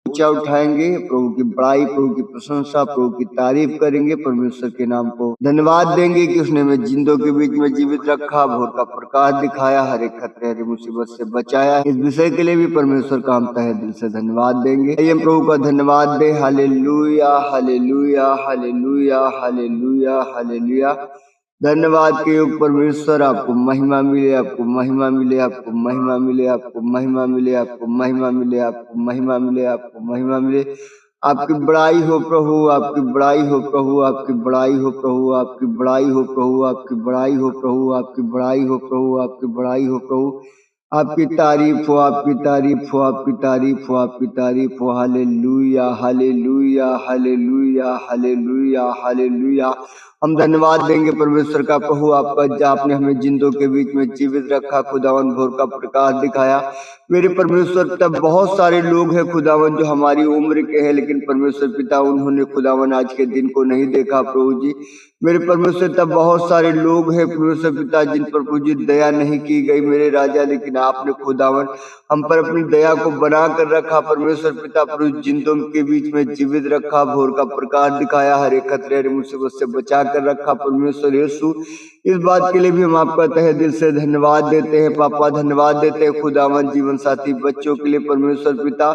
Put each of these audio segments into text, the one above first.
ऊंचा उठाएंगे, प्रभु की बड़ाई, प्रभु की प्रशंसा, प्रभु की तारीफ करेंगे, परमेश्वर के नाम को धन्यवाद देंगे कि उसने हमें जिंदों के बीच में जीवित रखा, भोर का प्रकाश दिखाया, हर एक खतरे हर मुसीबत से बचाया। इस विषय के लिए भी परमेश्वर का हम तहे दिल से धन्यवाद देंगे। आइए प्रभु का धन्यवाद दे। Hallelujah hallelujah hallelujah hallelujah hallelujah. धन्यवाद के योग परमेश्वर, आपको महिमा मिले, आपको महिमा मिले, आपको महिमा मिले, आपको महिमा मिले, आपको महिमा मिले, आपको महिमा मिले, आपको महिमा मिले। आपकी बड़ाई हो प्रभु, आपकी बड़ाई हो प्रभु, आपकी बड़ाई हो प्रभु, आपकी बड़ाई हो प्रभु, आपकी बड़ाई हो प्रभु, आपकी बड़ाई हो प्रभु, आपकी बड़ाई हो प्रभु। आपकी तारीफ हो, आपकी तारीफ हो, आपकी तारीफ हो, आपकी तारीफ हो। Hallelujah hallelujah hallelujah hallelujah hallelujah. हम धन्यवाद देंगे परमेश्वर का प्रभु आपका, आपने हमें जिंदों के बीच में जीवित रखा, खुदावन भोर का प्रकाश दिखाया। मेरे परमेश्वर तब बहुत सारे लोग हैं खुदावन जो हमारी उम्र के हैं, लेकिन परमेश्वर पिता उन्होंने खुदावन आज के दिन को नहीं देखा प्रभु जी। मेरे परमेश्वर तब बहुत सारे लोग हैं परमेश्वर पिता जिन पर प्रभु जी दया नहीं की गई मेरे राजा, लेकिन आपने खुदावन हम पर अपनी दया को बना कर रखा परमेश्वर पिता, प्रभु जिंदों के बीच में जीवित रखा, भोर का प्रकाश दिखाया, हर एक खतरे हर मुसीबत से बचा कर रखा परमेश्वर यीशु। इस बात के लिए भी हम आपका तहे दिल से धन्यवाद देते हैं पापा, धन्यवाद देते हैं खुदावन जीवन साथी बच्चों के लिए परमेश्वर पिता।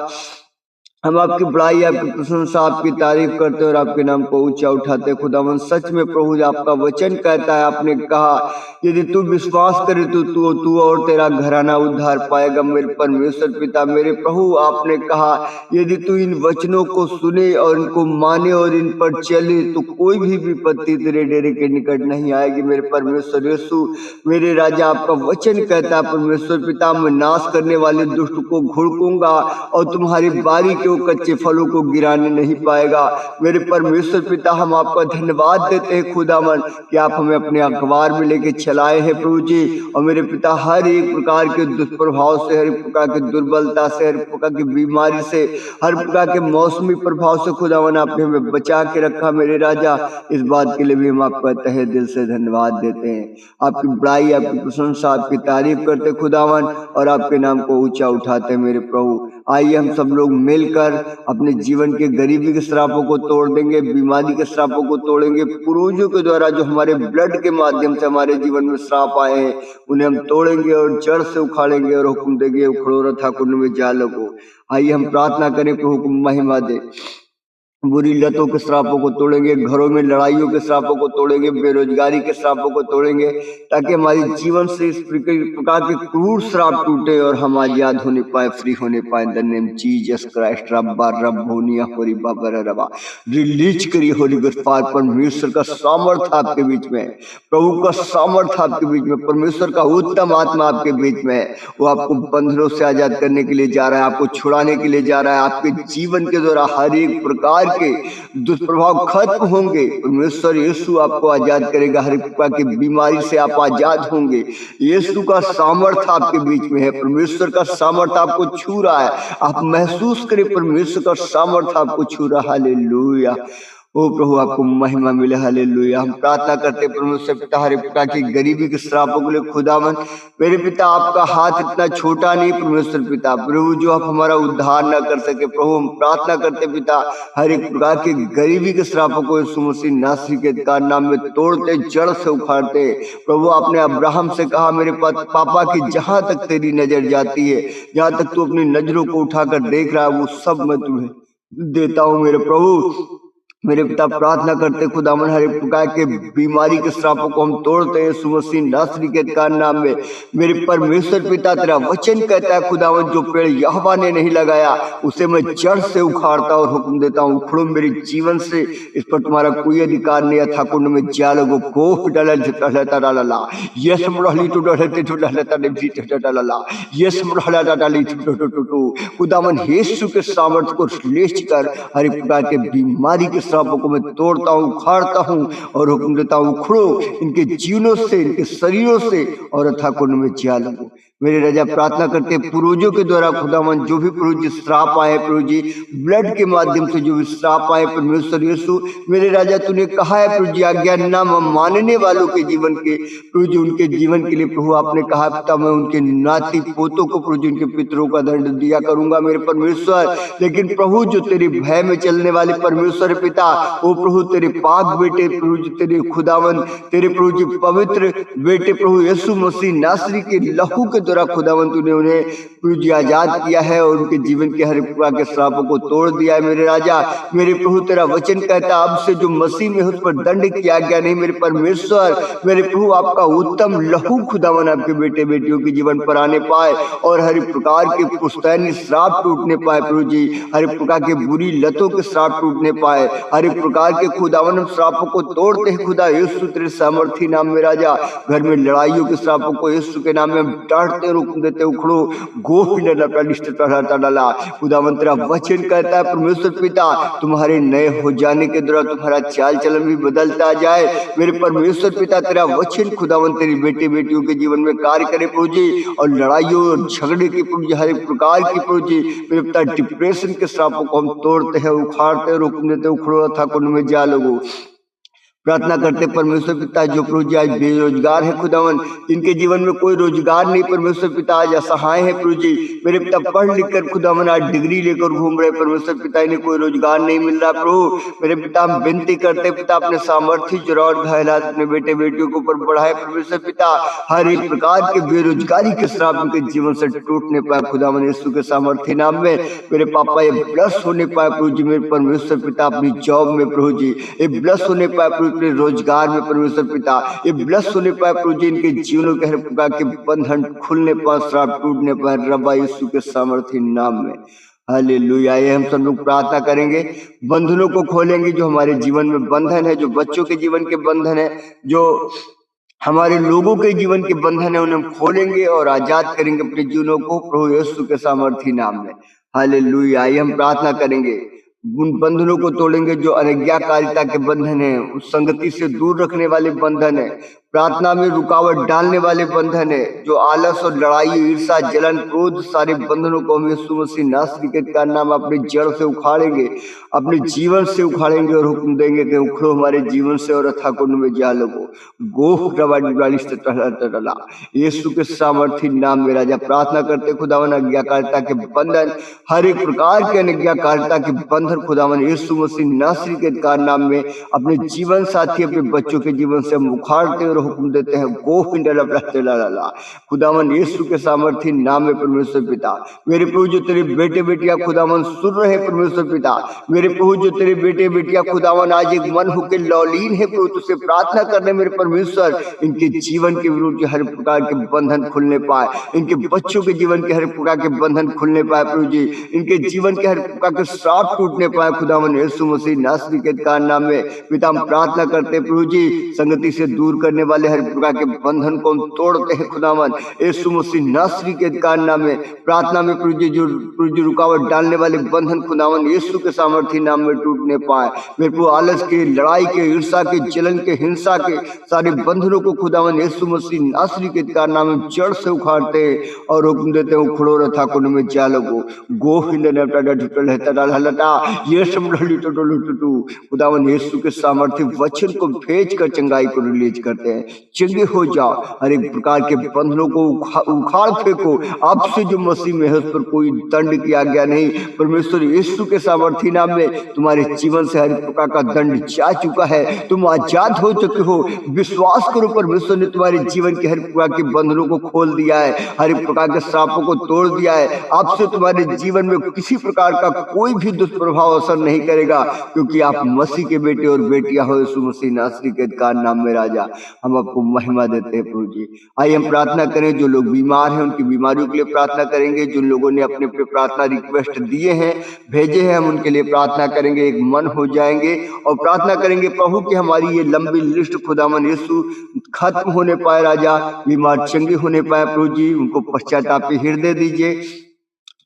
हम आपकी बड़ाई, आपकी प्रशंसा, आपकी तारीफ करते और आपके नाम को ऊंचा उठाते खुदावन। सच में प्रभु आपका वचन कहता है, आपने कहा यदि तू विश्वास करे तो तू और तेरा घराना उद्धार पाएगा। मेरे परमेश्वर पिता मेरे प्रभु, आपने कहा यदि तू इन वचनों को सुने और इनको माने और इन पर चले तो कोई भी विपत्ति तेरे डेरे के निकट नहीं आएगी। मेरे परमेश्वर यीशु मेरे राजा, आपका वचन कहता है परमेश्वर पिता, मैं नाश करने वाले दुष्ट को घुड़कूंगा और तुम्हारी बारी के कच्चे फलों को गिराने नहीं पाएगा। मेरे परमेश्वर पिता हम आपका धन्यवाद देते हैं खुदावन कि आप हमें अपने अखबार में लेके चलाए हैं प्रभु जी। और मेरे पिता हर एक प्रकार के दुष्प्रभाव से, हर एक प्रकार की दुर्बलता से, हर एक प्रकार की बीमारी से, हर प्रकार के मौसमी प्रभाव से खुदावन आपने हमें बचा के रखा मेरे राजा। इस बात के लिए भी हम आपका तहे दिल से धन्यवाद देते हैं। आपकी बड़ाई, आपकी प्रशंसा, आपकी तारीफ करते खुदावन और आपके नाम को ऊंचा उठाते मेरे प्रभु। आइए हम सब लोग मिलकर अपने जीवन के गरीबी के श्रापों को तोड़ देंगे, बीमारी के श्रापों को तोड़ेंगे। पूर्वजों के द्वारा जो हमारे ब्लड के माध्यम से हमारे जीवन में श्राप आए हैं उन्हें हम तोड़ेंगे और जड़ से उखाड़ेंगे और हुक्म देंगे उखड़ो रथा कुंड में जा लगो। आइए हम प्रार्थना करें प्रभु को महिमा दे। बुरी लतों के श्रापों को तोड़ेंगे, घरों में लड़ाइयों के श्रापों को तोड़ेंगे, बेरोजगारी के श्रापों को तोड़ेंगे, ताकि हमारे जीवन से इस प्रकार के क्रूर श्राप टूटे और हम आजाद होने पाए, फ्री होने पाए। द नेम जीसस क्राइस्ट रब्बा रब्बोनिया होरी बाबा रबा रिलीज करिए होली गोस्ट पार। परमेश्वर का सामर्थ आपके बीच में, प्रभु का सामर्थ आपके बीच में, परमेश्वर का उत्तम आत्मा आपके बीच में है। वो आपको बंधनों से आजाद करने के लिए जा रहा है, आपको छुड़ाने के लिए जा रहा है। आपके जीवन के द्वारा हर एक प्रकार के दुष्प्रभाव खत्म होंगे। परमेश्वर यीशु आपको आजाद करेगा, हर प्रकार की बीमारी से आप आजाद होंगे। यीशु का सामर्थ आपके बीच में है, परमेश्वर का सामर्थ आपको छू रहा है। आप महसूस करें परमेश्वर का सामर्थ आपको छू रहा है। हालेलुया। ओ प्रभु आपको महिमा मिले। हालेलुया। हम प्रार्थना करते परमेश्वर पिता हर प्रकार की गरीबी के श्रापों के लिए खुदावन मेरे पिता, आपका हाथ इतना छोटा नहीं परमेश्वर पिता प्रभु जो आप हमारा उद्धार ना कर सके। प्रभु हम प्रार्थना करते पिता हर एक प्रकार की गरीबी के श्रापों को यीशु मसीह नासरी के नाम में तोड़ते, जड़ से उखाड़ते। प्रभु आपने अब्राहम से कहा मेरे पापा की जहां तक तेरी नजर जाती है, जहां तक तू अपनी नजरों को उठाकर देख रहा है वो सब मैं तुम्हें देता हूँ। मेरे प्रभु मेरे पिता प्रार्थना करते खुदावन हर एक प्रकार के बीमारी के श्रापों को हम तोड़ते हैं यीशु मसीह नासरी के नाम में। मेरे परमेश्वर पिता तेरा वचन कहता है खुदावन जो पेड़ यहोवा ने नहीं लगाया उसे मैं जड़ से उखाड़ता और हुक्म देता हूँ उखड़ो मेरे जीवन से, इस पर तुम्हारा कोई अधिकार नहीं। था कुंड में जा लगो कोह डाला डाला यस मुरहली टू डलते टू डलता ने भी डाला यस मुरहला डाली टू खुदावन यीशु के सामर्थ्य को श्लेष कर हर एक प्रकार के बीमारी के श्रापों को मैं तोड़ता हूँ, उखाड़ता हूँ और हुक्म देता हूँ उखड़ो इनके जीवनों से, इनके शरीरों से और अथाह कुंड में जा लगो। मेरे राजा प्रार्थना करते पूर्वजों के द्वारा खुदावन जो भी प्रभु जी श्राप आए प्रभु जी ब्लड के माध्यम से जो भी श्राप आए परमेश्वर यीशु मेरे राजा तूने कहा है प्रभु जी आज्ञा न मानने वालों के जीवन के प्रभु जी उनके जीवन के लिए प्रभु आपने कहा पिता मैं उनके नाती पोतों को प्रभु जी उनके पितरों का दंड दिया करूंगा मेरे परमेश्वर। लेकिन प्रभु जो तेरे भय में चलने वाले परमेश्वर पिता वो प्रभु तेरे पाक बेटे प्रभु जी तेरे खुदावन तेरे प्रभु जी पवित्र बेटे प्रभु यीशु मसीह नासरी के लहू के द्वारा खुदावन तूने उन्हें प्रभु जी आजाद किया है और उनके जीवन के हर प्रकार के श्रापों को तोड़ दिया है मेरे राजा। मेरे प्रभु तेरा वचन कहता अब से जो मसीह में उस पर दंड किया गया नहीं मेरे परमेश्वर मेरे प्रभु आपका उत्तम लहू खुदावन आपके बेटे बेटियों के जीवन पर आने पाए और हर प्रकार के पुस्तैनी श्राप टूटने पाए प्रभु जी हर प्रकार के बुरी लतों के श्राप टूटने पाए हर प्रकार के खुदावन श्रापों को तोड़ते हैं खुदा यीशु तेरे सामर्थी नाम में राजा। घर में लड़ाइयों के श्रापों को यीशु के नाम में डांटते रोक देते उखड़ो डाला खुदावन तेरा वचन कहता है परमेश्वर पिता तुम्हारे नए हो जाने के द्वारा तुम्हारा चाल चलन भी बदलता जाए मेरे परमेश्वर पिता तेरा वचन खुदावन तेरी बेटे बेटियों के जीवन में कार्य करे प्रभु जी और लड़ाइयों और झगड़े की प्रभु जी हर प्रकार की प्रभु जी मेरे पिता डिप्रेशन के श्रापों को हम तोड़ते हैं उखाड़ते रोक देते उखड़ो था कुंड में जा लोगो। प्रार्थना करते परमेश्वर पिता जो प्रभु जी आज बेरोजगार है खुदावन इनके जीवन में कोई रोजगार नहीं परमेश्वर पिता आज असहाय है प्रभु जी मेरे पिता पढ़ लिख कर खुदावन आज डिग्री लेकर घूम रहे परमेश्वर पिता इन्हें कोई रोजगार नहीं मिल रहा प्रभु मेरे पिता हम विनती करते पिता अपने सामर्थ्य जुरावट घायलात अपने बेटे बेटियों के ऊपर बढ़ाए परमेश्वर पिता हर एक प्रकार के बेरोजगारी के श्राप उनके जीवन से टूटने पाए खुदावन यीशु के सामर्थ्य नाम में मेरे पापा ये ब्लस होने पाए प्रभु जी मेरे परमेश्वर पिता अपनी जॉब में प्रभु जी ये ब्लस होने पाए प्रभु अपने रोजगार में परमेश्वर पिता ये ब्लस होने पाए प्रभु जी इनके जीवनों के हर प्रकार के बंधन खुलने पाए श्राप टूटने पाए रब्बा यीशु के सामर्थ्य नाम में हालेलुया। ये हम सब लोग प्रार्थना करेंगे बंधनों को खोलेंगे जो हमारे जीवन में बंधन है जो बच्चों के जीवन के बंधन है जो हमारे लोगों के जीवन के बंधन है उन्हें हम खोलेंगे और आजाद करेंगे अपने जीवनों को प्रभु यीशु के सामर्थ्य नाम में हालेलुया। ये हम प्रार्थना करेंगे उन बंधनों को तोड़ेंगे जो अनज्ञाकारिता के बंधन है उस संगति से दूर रखने वाले बंधन है प्रार्थना में रुकावट डालने वाले बंधन है जो आलस और लड़ाई ईर्षा जलन क्रोध सारे बंधनों को हम यीशु मसीह नासरी का नाम अपने जड़ से उखाड़ेंगे अपने जीवन से उखाड़ेंगे और हुक्म देंगे कि उखड़ो हमारे जीवन से और अथाह कुंड में जा लगो गोह यीशु के सामर्थ्य नाम में राजा प्रार्थना करते खुदावन अज्ञाकारिता के बंधन हर एक प्रकार के अनज्ञाकारिता के बंधन खुदावन यीशु मसीह नासरी के नाम में अपने जीवन साथी अपने बच्चों के जीवन से हम उखाड़ते और हुक्म देते हैं गोह खुदावन यीशु के सामर्थ्य नाम में परमेश्वर पिता मेरे प्रभु जो तेरे बेटे बेटियां खुदावन सुन रहे परमेश्वर पिता मेरे प्रभु जो तेरे बेटे बेटियां खुदावन आज एक मन होकर लौलीन है प्रभु तुझसे प्रार्थना करने मेरे परमेश्वर इनके जीवन के विरुद्ध हर प्रकार के बंधन खुलने पाए इनके बच्चों के जीवन के हर प्रकार के बंधन खुलने पाए प्रभु जी इनके जीवन के हर प्रकार के श्राप टूटने पाए खुदावन यीशु मसीह नासरी के नाम में पिता हम प्रार्थना करते प्रभु जी संगति से दूर करने वाले हर प्रकार के बंधन को हम तोड़ते हैं खुदावन यीशु मसीह नासरी के नाम में प्रार्थना में प्रभु जी रुकावट डालने वाले बंधन खुदावन यीशु के सामर्थ्य नाम में टूटने पाए मेरे प्रभु आलस के लड़ाई के ईर्षा के जलन के हिंसा के सारे बंधनों को खुदावन यीशु मसीह नासरी के नाम में जड़ से उखाड़ते और हुक्म देते हैं उखड़ो रथा कुंड में जा लगो खुदावन यीशु के सामर्थ्य वचन को भेज कर चंगाई को रिलीज करते हैं चंगे हो जाओ हर एक प्रकार के बंधनों को उखाड़ फेंको आपसे जो मसीह में है उस पर कोई दंड किया गया नहीं परमेश्वर यीशु के सामर्थ्य नाम में तुम्हारे जीवन से हर प्रकार का दंड जा चुका है तुम आजाद हो चुके हो विश्वास करो परमेश्वर ने तुम्हारे जीवन के हर प्रकार के बंधनों को खोल दिया है हर एक प्रकार के श्रापों को तोड़ दिया है आपसे तुम्हारे जीवन में किसी प्रकार का कोई भी दुष्प्रभाव असर नहीं करेगा क्योंकि आप मसीह के बेटे और बेटियां हो यीशु मसीह नासरी के नाम में राजा हम आपको महिमा देते हैं प्रभु जी। आइए हम प्रार्थना करें जो लोग बीमार हैं उनकी बीमारियों के लिए प्रार्थना करेंगे जिन लोगों ने अपने प्रार्थना रिक्वेस्ट दिए हैं भेजे हैं हम उनके लिए प्रार्थना करेंगे एक मन हो जाएंगे और प्रार्थना करेंगे प्रभु की हमारी ये लंबी लिस्ट खुदावन यीशु खत्म होने पाए राजा बीमार चंगे होने पाए प्रभु जी उनको पश्चाताप हृदय दीजिए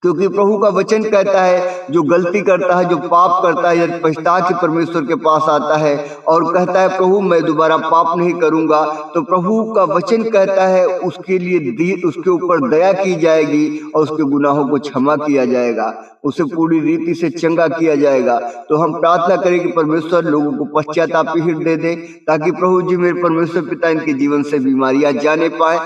क्योंकि प्रभु का वचन कहता है जो गलती करता है, जो पाप करता है, यदि पछता के परमेश्वर के पास आता है और कहता है प्रभु मैं दोबारा पाप नहीं करूंगा, तो प्रभु का वचन कहता है उसके लिए उसके ऊपर दया की जाएगी और उसके गुनाहों को क्षमा किया जाएगा, उसे पूरी रीति से चंगा किया जाएगा। तो हम प्रार्थना करें कि परमेश्वर लोगों को पश्चातापी हृदय दे, ताकि प्रभु जी मेरे परमेश्वर पिता इनके जीवन से बीमारियां जाने पाए,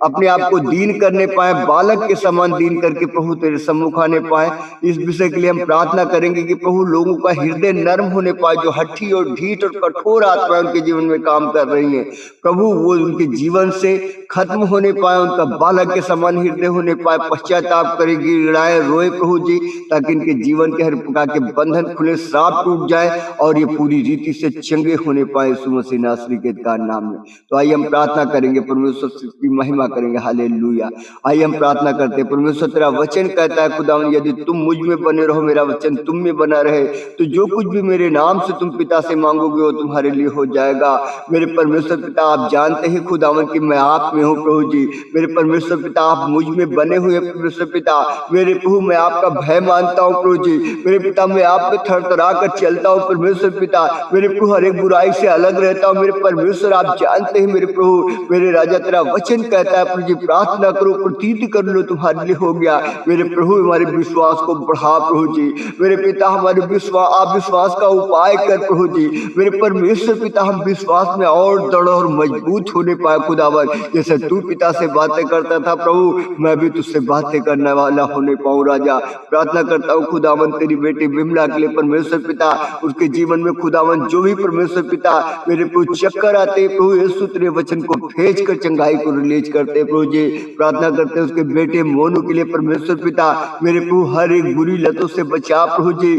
अपने आप को दीन करने पाए, बालक के समान दीन करके प्रभु तेरे सम्मुख आने पाए। इस विषय के लिए हम प्रार्थना करेंगे कि प्रभु लोगों का हृदय नर्म होने पाए, जो हठी और ढीठ और कठोर आत्माएं उनके जीवन में काम कर रही हैं, प्रभु वो उनके जीवन से खत्म होने पाए, उनका बालक के समान हृदय होने पाए, पश्चाताप करेगी, गिड़ाए रोए प्रभु जी, ताकि इनके जीवन के हर प्रकार के बंधन खुले, श्राप टूट जाए और ये पूरी रीति से चंगे होने पाए यीशु मसीह नासरी के नाम में। तो आइए हम प्रार्थना करेंगे, परमेश्वर की महिमा करेंगे। हालेलुया। आइए हम प्रार्थना करते हैं। परमेश्वर तेरा वचन कहता है खुदावन यदि तुम मुझ में बने रहो, मेरा वचन तुम में बना रहे, तो जो कुछ भी मेरे नाम से तुम पिता से मांगोगे वो तुम्हारे लिए हो जाएगा। मेरे परमेश्वर पिता आप जानते हैं खुदावन कि मैं आप में हूँ प्रभु जी। मेरे परमेश्वर पिता आप मुझ में बने हुए परमेश्वर पिता, मेरे प्रभु मैं आपका भय मानता हूँ प्रभु जी। मेरे पिता मैं आप पे थरथरा कर चलता हूँ परमेश्वर पिता, मेरे प्रभु हर एक बुराई से अलग रहता हूँ। मेरे परमेश्वर आप जानते हैं मेरे प्रभु, मेरे राजा तेरा वचन कहता है प्रभु जी प्रार्थना करो, प्रतीति कर लो, तुम्हारे लिए हो गया। मेरे प्रभु हमारे विश्वास को बढ़ा प्रभु जी। मेरे पिता हमारे आप विश्वास का उपाय कर प्रभु जी। मेरे परमेश्वर पिता हम विश्वास में और दृढ़ और मजबूत होने पाए खुदावन, जैसे तू पिता से बातें करता था प्रभु मैं भी तुझसे बातें करने वाला होने पाऊं राजा। प्रार्थना करता हूँ खुदावन तेरी बेटी बिमला के लिए परमेश्वर पिता, उसके जीवन में खुदावन जो भी परमेश्वर पिता मेरे प्रभु चक्कर आते प्रभु यीशु तेरे वचन को भेज कर चंगाई को रिलीज करते प्रभु जी। प्रार्थना करते हैं उसके बेटे मोनू के लिए परमेश्वर पिता, मेरे प्रभु हर एक बुरी लतों से बचा प्रभु जी,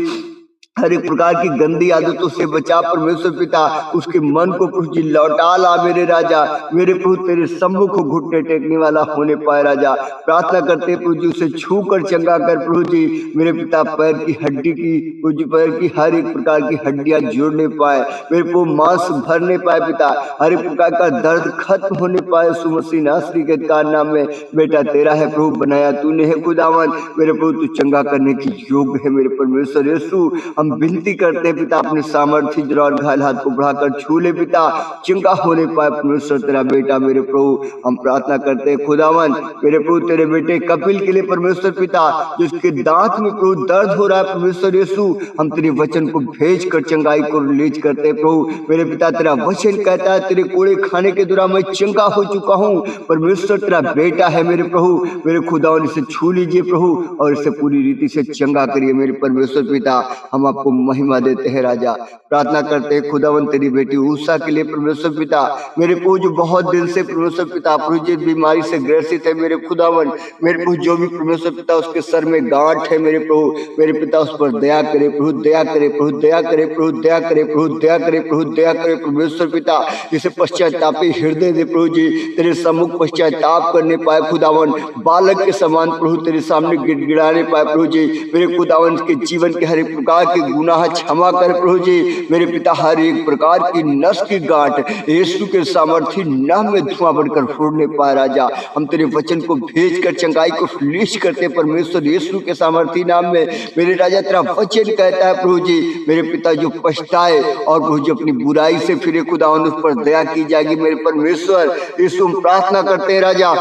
हर एक प्रकार की गंदी आदतों से बचा परमेश्वर पिता, उसके मन को प्रभु जी लौटा ला मेरे राजा। मेरे प्रभु तेरे सम्मुख को घुटने टेकने वाला होने पाए राजा। प्रार्थना करते प्रभु जी उसे छू कर चंगा कर प्रभु जी। मेरे पिता पैर की हड्डी की प्रभु जी, पैर की हर एक प्रकार की हड्डियां जोड़ने पाए, मेरे प्रभु मांस भरने पाए पिता, हर एक प्रकार का दर्द खत्म होने पाए सुमसी नासरी के नाम में। बेटा तेरा है प्रभु, बनाया तूने है खुदावन, मेरे प्रभु तू चंगा करने की योग्य है मेरे परमेश्वर यीशु। हम विनती करते हैं पिता अपने सामर्थ्य जरा और घायल हाथ को बढ़ाकर छू ले पिता, चंगा होने पाए परमेश्वर तेरा बेटा मेरे प्रभु। हम प्रार्थना करते हैं खुदावन मेरे प्रभु तेरे बेटे कपिल के लिए परमेश्वर पिता, जिसके दांत में प्रभु दर्द हो रहा है परमेश्वर यीशु, हम तेरे वचन को भेज कर चंगाई को रिलीज करते हैं प्रभु। मेरे पिता तेरा वचन कहता है तेरे कोड़े खाने के दौरान मैं चंगा हो चुका हूँ। परमेश्वर तेरा बेटा है मेरे प्रभु, मेरे खुदावन इसे छू लीजिए प्रभु और इसे पूरी रीति से चंगा करिए मेरे परमेश्वर पिता। हम आपको महिमा देते हैं राजा। प्रार्थना करते हैं खुदावन तेरी बेटी उषा के लिए परमेश्वर पिता, मेरे प्रभु जो बहुत दिन से परमेश्वर पिता प्रभु जी बीमारी से ग्रसित है मेरे खुदावन, मेरे प्रभु जो भी परमेश्वर पिता उसके सर में गांठ है मेरे प्रभु, मेरे पिता उस पर दया करे प्रभु, दया करे प्रभु, दया करे प्रभु, दया करे प्रभु, दया करे प्रभु, दया करे परमेश्वर पिता। जिसे पश्चातापी हृदय दे प्रभु जी, तेरे सम्मुख पश्चाताप करने पाए खुदावन, बालक के समान प्रभु तेरे सामने गिड़गिड़ाने पाए प्रभु जी। मेरे खुदावन के जीवन के हर एक प्रकार के गुनाह क्षमा कर प्रभु जी। मेरे पिता हर एक प्रकार की नस की गांठ यीशु के सामर्थ्य नाम में धुआं बढ़कर फोड़ने पाए राजा। हम तेरे वचन को भेज कर चंगाई को रिलीज करते परमेश्वर यीशु के सामर्थ्य नाम में। मेरे राजा तेरा वचन कहता है प्रभु जी, मेरे पिता जो पछताए और प्रभु जी अपनी बुराई से फिरे खुदावन उस पर दया की जाएगी मेरे परमेश्वर यीशु। हम प्रार्थना करते हैं राजा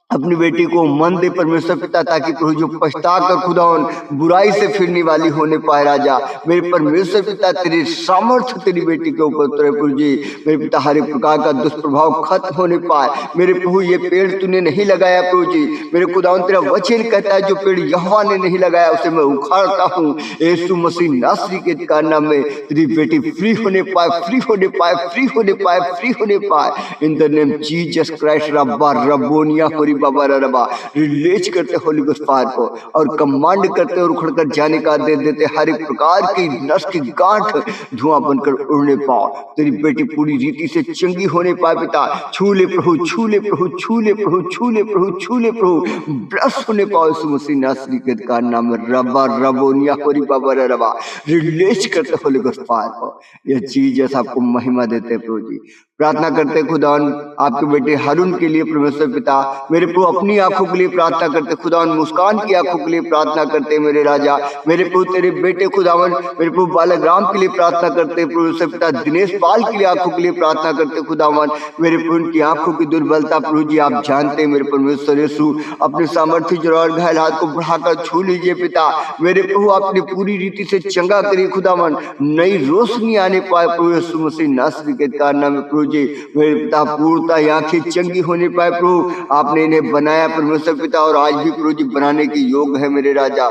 अपनी बेटी को मन दे परमेश्वर पिता, ताकि प्रभु जो पछता कर खुदावन बुराई से फिरने वाली होने पाए राजा। मेरे परमेश्वर पिता तेरी सामर्थ्य तेरी बेटी के ऊपर उतरे प्रभु जी। मेरे पिता हर एक प्रकार का दुष्प्रभाव खत्म होने पाए मेरे प्रभु। ये पेड़ तूने नहीं लगाया प्रभु जी, मेरे खुदावन तेरा वचन कहता है जो पेड़ यहोवा ने नहीं लगाया उसे मैं उखाड़ता हूँ यीशु मसीह नासरी के नाम में। तेरी बेटी फ्री होने पाए, फ्री होने पाए, फ्री होने पाए, फ्री होने पाए in the name Jesus Christ. रब्बा रबोनिया होरी बाबा रबा रिलीज करते होली गोस्ट फायर को और कमांड करते और उखड़कर जाने का दे देते। हर एक प्रकार की नस की गांठ धुआं बनकर उड़ने पाओ, तेरी बेटी पूरी रीति से चंगी होने पाए पिता। छू ले प्रभु, छू ले प्रभु, छू ले प्रभु, छू ले प्रभु, छू ले प्रभु, ब्लस होने पाओ यीशु मसीह नासरी के नाम में। रब्बा रबोनिया होरी बाबा रबा रिलीज करते होली गोस्ट फायर को। यह चीज आपको महिमा देते प्रभु जी। प्रार्थना करते खुदावन आपके बेटे हारून के लिए परमेश्वर पिता, मेरे प्रभु अपनी आंखों के लिए प्रार्थना करते खुदावन, मुस्कान की आंखों के लिए प्रार्थना करते मेरे राजा, मेरे प्रभु तेरे बेटे खुदावन, मेरे प्रभु बालक राम के लिए प्रार्थना करते परमेश्वर पिता, दिनेश पाल के लिए आंखों के लिए प्रार्थना करते खुदावन, मेरे प्रभु उनकी आंखों की दुर्बलता प्रभु जी आप जानते मेरे परमेश्वर यीशु, अपने सामर्थ्य जोर और घायल हाथ को बढ़ाकर छू लीजिए पिता, मेरे प्रभु आपने पूरी रीति से चंगा करिए खुदावन, नई रोशनी आने पाए प्रभु यीशु मसीह नासरी के कारनामे में प्रभु जी, मेरे पिता पूर्णता आंखें चंगी होने पाए प्रभु, आपने इन्हें बनाया परमेश्वर पिता, और आज भी प्रभु जी बनाने के योग है मेरे राजा।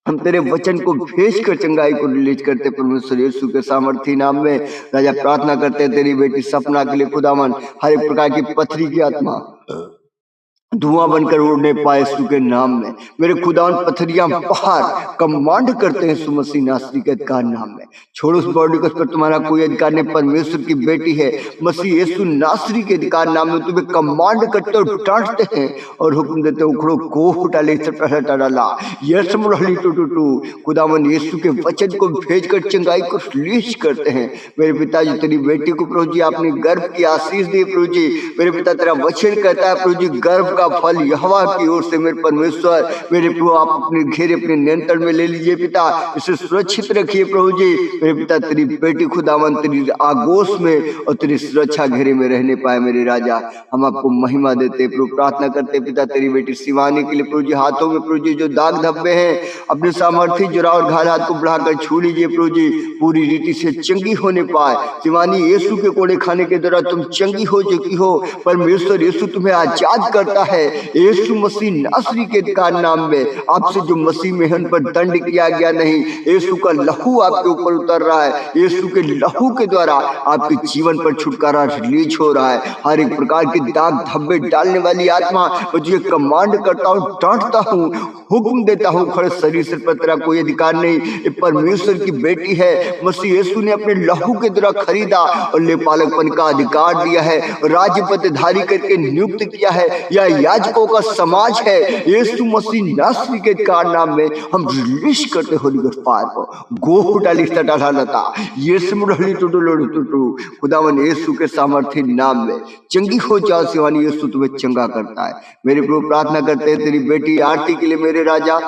हम तेरे वचन को भेज कर चंगाई को रिलीज करते परमेश्वर यीशु के सामर्थ्य नाम में राजा। प्रार्थना करते तेरी बेटी सपना के लिए खुदावन, हर एक प्रकार की पथरी की आत्मा धुआं बनकर उड़ने पाए यीशु के नाम में, मेरे खुदावन पथरियां बाहर कमांड करते हैं यीशु मसीह नासरी के अधिकार नाम में। छोड़ो उस बॉडी को, उस पर तुम्हारा कोई अधिकार नहीं, परमेश्वर की बेटी है मसीह यीशु नासरी के अधिकार नाम में तुम्हें कमांड करते और डांटते हैं और हुक्म देते उखड़ो को डाले डाला यस मुरली टू खुदावन यीशु के वचन को भेजकर चंगाई को रिलीज करते हैं मेरे पिताजी। तेरी बेटी को प्रभु जी आपने गर्भ की आशीष दी प्रभु जी, मेरे पिता तेरा वचन कहता है प्रभु जी गर्भ का फल यहोवा की ओर से मेरे परमेश्वर, मेरे प्रभु आप अपने घेरे अपने नियंत्रण में ले लीजिए पिता, इसे सुरक्षित रखिए प्रभु जी। मेरे पिता तेरी बेटी खुदावन तेरी आगोश में और तेरी सुरक्षा घेरे में रहने पाए मेरे राजा, हम आपको महिमा देते प्रभु। प्रार्थना करते पिता तेरी बेटी शिवानी के लिए प्रभु जी, हाथों में प्रभु जी जो दाग धब्बे हैं अपने सामर्थ्य जरा और घायल हाथ को बढ़ाकर छू लीजिए प्रभु जी, पूरी रीति से चंगी होने पाए। शिवानी यीशु के कोड़े खाने के दौरान तुम चंगी हो चुकी हो, परमेश्वर यीशु तुम्हें आजाद करता है यीशु मसीह नासरी के अधिकार नाम में। आपसे जो मसीह मेहन पर दंड किया गया नहीं, यीशु का लहू आपके ऊपर उतर रहा है, यीशु के लहू के द्वारा आपके जीवन पर छुटकारा रिलीज हो रहा है। हर एक प्रकार के दाग धब्बे डालने वाली आत्मा मुझे कमांड करता हूँ, डांटता हूँ, हुक्म देता हूँ, खड़े शरीर से पर तेरा कोई अधिकार नहीं, ये परमेश्वर की बेटी है, मसीह यीशु ने अपने लहू के द्वारा खरीदा और लेपालकपन का अधिकार दिया है, राज्यपदधारी करके नियुक्त किया है, या याजकों का समाज है। यीशु मसीह नासरी के अधिकार नाम में हम रिलीज करते होली गॉस्ट फायर को गो डाली डाला लता यीशु मुरली टू खुदावन यीशु के सामर्थ्य नाम में चंगी हो जाओ। शिवानी यीशु तुम्हें चंगा करता है मेरे प्रभु। प्रार्थना करते हैं तेरी बेटी आरती के लिए मेरे राजा,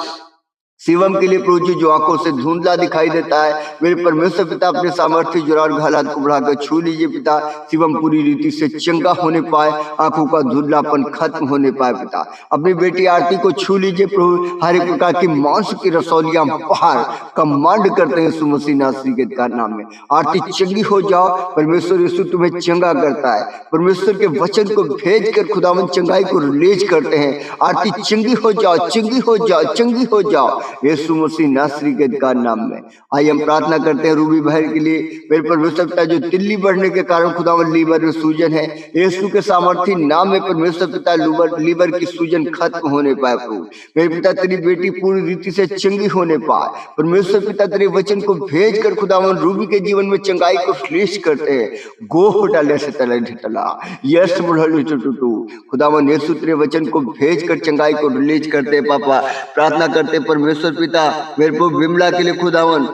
शिवम के लिए प्रभु जी जो आंखों से धुंधला दिखाई देता है, मेरे परमेश्वर पिता अपने सामर्थ्य जुड़ा और हालात को बढ़ाकर छू लीजिए पिता, शिवम पूरी रीति से चंगा होने पाए, आंखों का धुंधलापन खत्म होने पाए पिता। अपनी बेटी आरती को छू लीजिए प्रभु, हर एक प्रकार की मांस की रसौलियां बाहर कमांड करते हैं यीशु मसीह नासरी के नाम में। आरती चंगी हो जाओ, परमेश्वर यीशु तुम्हें चंगा करता है, परमेश्वर के वचन को भेज कर खुदावन चंगाई को रिलीज करते हैं। आरती चंगी हो जाओ, चंगी हो जाओ, चंगी हो जाओ यीशु मसीह नासरी के अधिकार नाम में। आइए हम प्रार्थना करते हैं रूबी बहन के लिए, मेरे परमेश्वर पिता जो तिल्ली बढ़ने के कारण खुदावन लीवर में सूजन है, यीशु के सामर्थ्य नाम में परमेश्वर पिता लीवर की सूजन खत्म होने पाए प्रभु। मेरे पिता तेरी बेटी पूरी रीति से चंगी होने पाए, परमेश्वर पिता तेरे वचन को भेज कर खुदावन रूबी के जीवन में चंगाई को रिलीज करते हैं। गो डाले से तला यस टू खुदावन यीशु तेरे वचन को भेज कर चंगाई को रिलीज करते पापा। प्रार्थना करते परमेश्वर पिता मेरे प्रभु विमला के लिए खुदावन,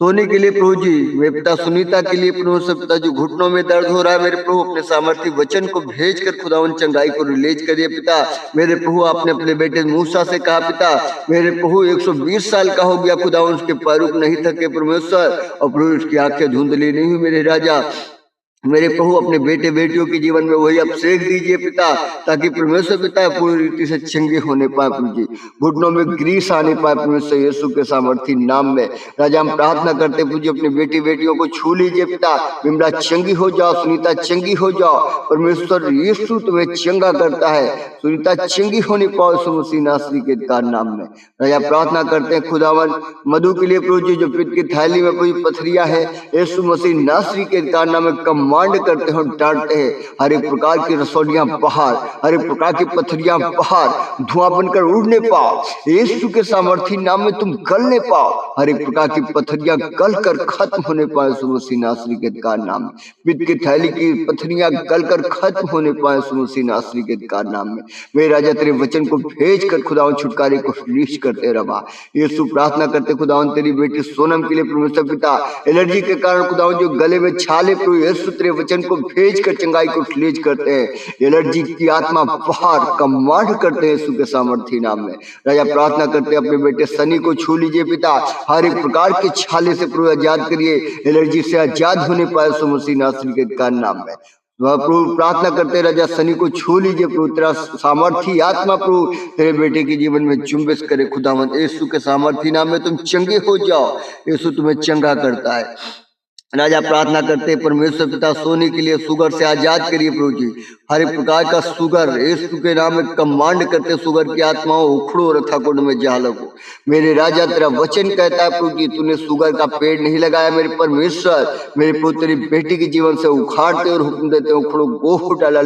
सोने के लिए प्रभु जी, मेरे पिता सुनीता के लिए परमेश्वर पिता जो घुटनों में दर्द हो रहा है, मेरे प्रभु अपने सामर्थ्य वचन को भेज कर खुदावन चंगाई को रिलीज करिए पिता। मेरे प्रभु आपने अपने बेटे मूसा से कहा पिता, मेरे प्रभु 120 साल का हो गया खुदावन, उसके पैरों नहीं थके परमेश्वर, और प्रभु उसकी आंखें धुंधली नहीं हुई मेरे राजा। मेरे प्रभु अपने बेटे बेटियों के जीवन में वही अभिषेक दीजिए पिता, ताकि परमेश्वर पिता पूरी रीति से चंगे होने पाए प्रभु जी, घुटनों में ग्रीस आने पाए परमेश्वर यीशु के सामर्थ्य नाम में। राजा हम प्रार्थना करते प्रभु जी अपने बेटी बेटियों को छू लीजिए पिता, विमला चंगी हो जाओ, सुनीता चंगी हो जाओ, परमेश्वर यीशु तुम्हें चंगा करता है, सुनीता चंगी होने पाओ यीशु मसीह नासरी के अधिकार नाम में। राजा प्रार्थना करते हैं खुदावन मधु के लिए प्रभु जी जो पित्त की थैली में कोई पथरिया है, यीशु मसीह नासरी के अधिकार नाम में कमांड करते हैं, डांटते हैं, हर एक प्रकार की रसौलियां बाहर, हर एक प्रकार की पथरियां बाहर धुआं बनकर उड़ने पाओ, यीशु के सामर्थ्य नाम में तुम गलने पाओ, हर एक प्रकार की पथरियां गल कर खत्म होने पाए यीशु मसीह नासरी के अधिकार नाम में। पित्त की थैली की पथरियां गल कर खत्म होने पाए यीशु मसीह नासरी के अधिकार नाम में। मेरे राजा तेरे वचन को भेज कर खुदावन छुटकारे को रिलीज करते रहा। यीशु प्रार्थना करते खुदावन तेरी बेटी सोनम के लिए परमेश्वर पिता, एलर्जी के कारण खुदावन जो गले में छाले प्रभु यीशु तेरे वचन को भेज कर चंगाई को रिलीज करते हैं। एलर्जी की आत्मा बाहर कमांड करते हैं यीशु के सामर्थी नाम में। राजा प्रार्थना करते हैं अपने बेटे सनी को छू लीजिए पिता, हर एक प्रकार के छाले से प्रभु आजाद करिए, एलर्जी से आजाद होने पाए यीशु मसीह नासरी के नाम में। प्रभु प्रार्थना करते राजा सनी को छू लीजिए प्रभु, तेरा सामर्थी आत्मा प्रभु तेरे बेटे के जीवन में जुम्बिश करे खुदावंद यीशु के सामर्थी नाम में तुम चंगे हो जाओ। यीशु तुम्हें चंगा करता है। राजा प्रार्थना करते परमेश्वर पिता सोने के लिए शुगर से आजाद करिए प्रभु जी, हर एक प्रकार का शुगर यीशु के नाम में कमांड करते शुगर की आत्माओं उखड़ो रथा कुंड में जा लगो। मेरे राजा तेरा वचन कहता है प्रभु जी तूने शुगर का पेड़ नहीं लगाया मेरे परमेश्वर, मेरे प्रभु तेरी बेटी के जीवन से उखाड़ते और हुक्म देते उखड़ो गोह डाला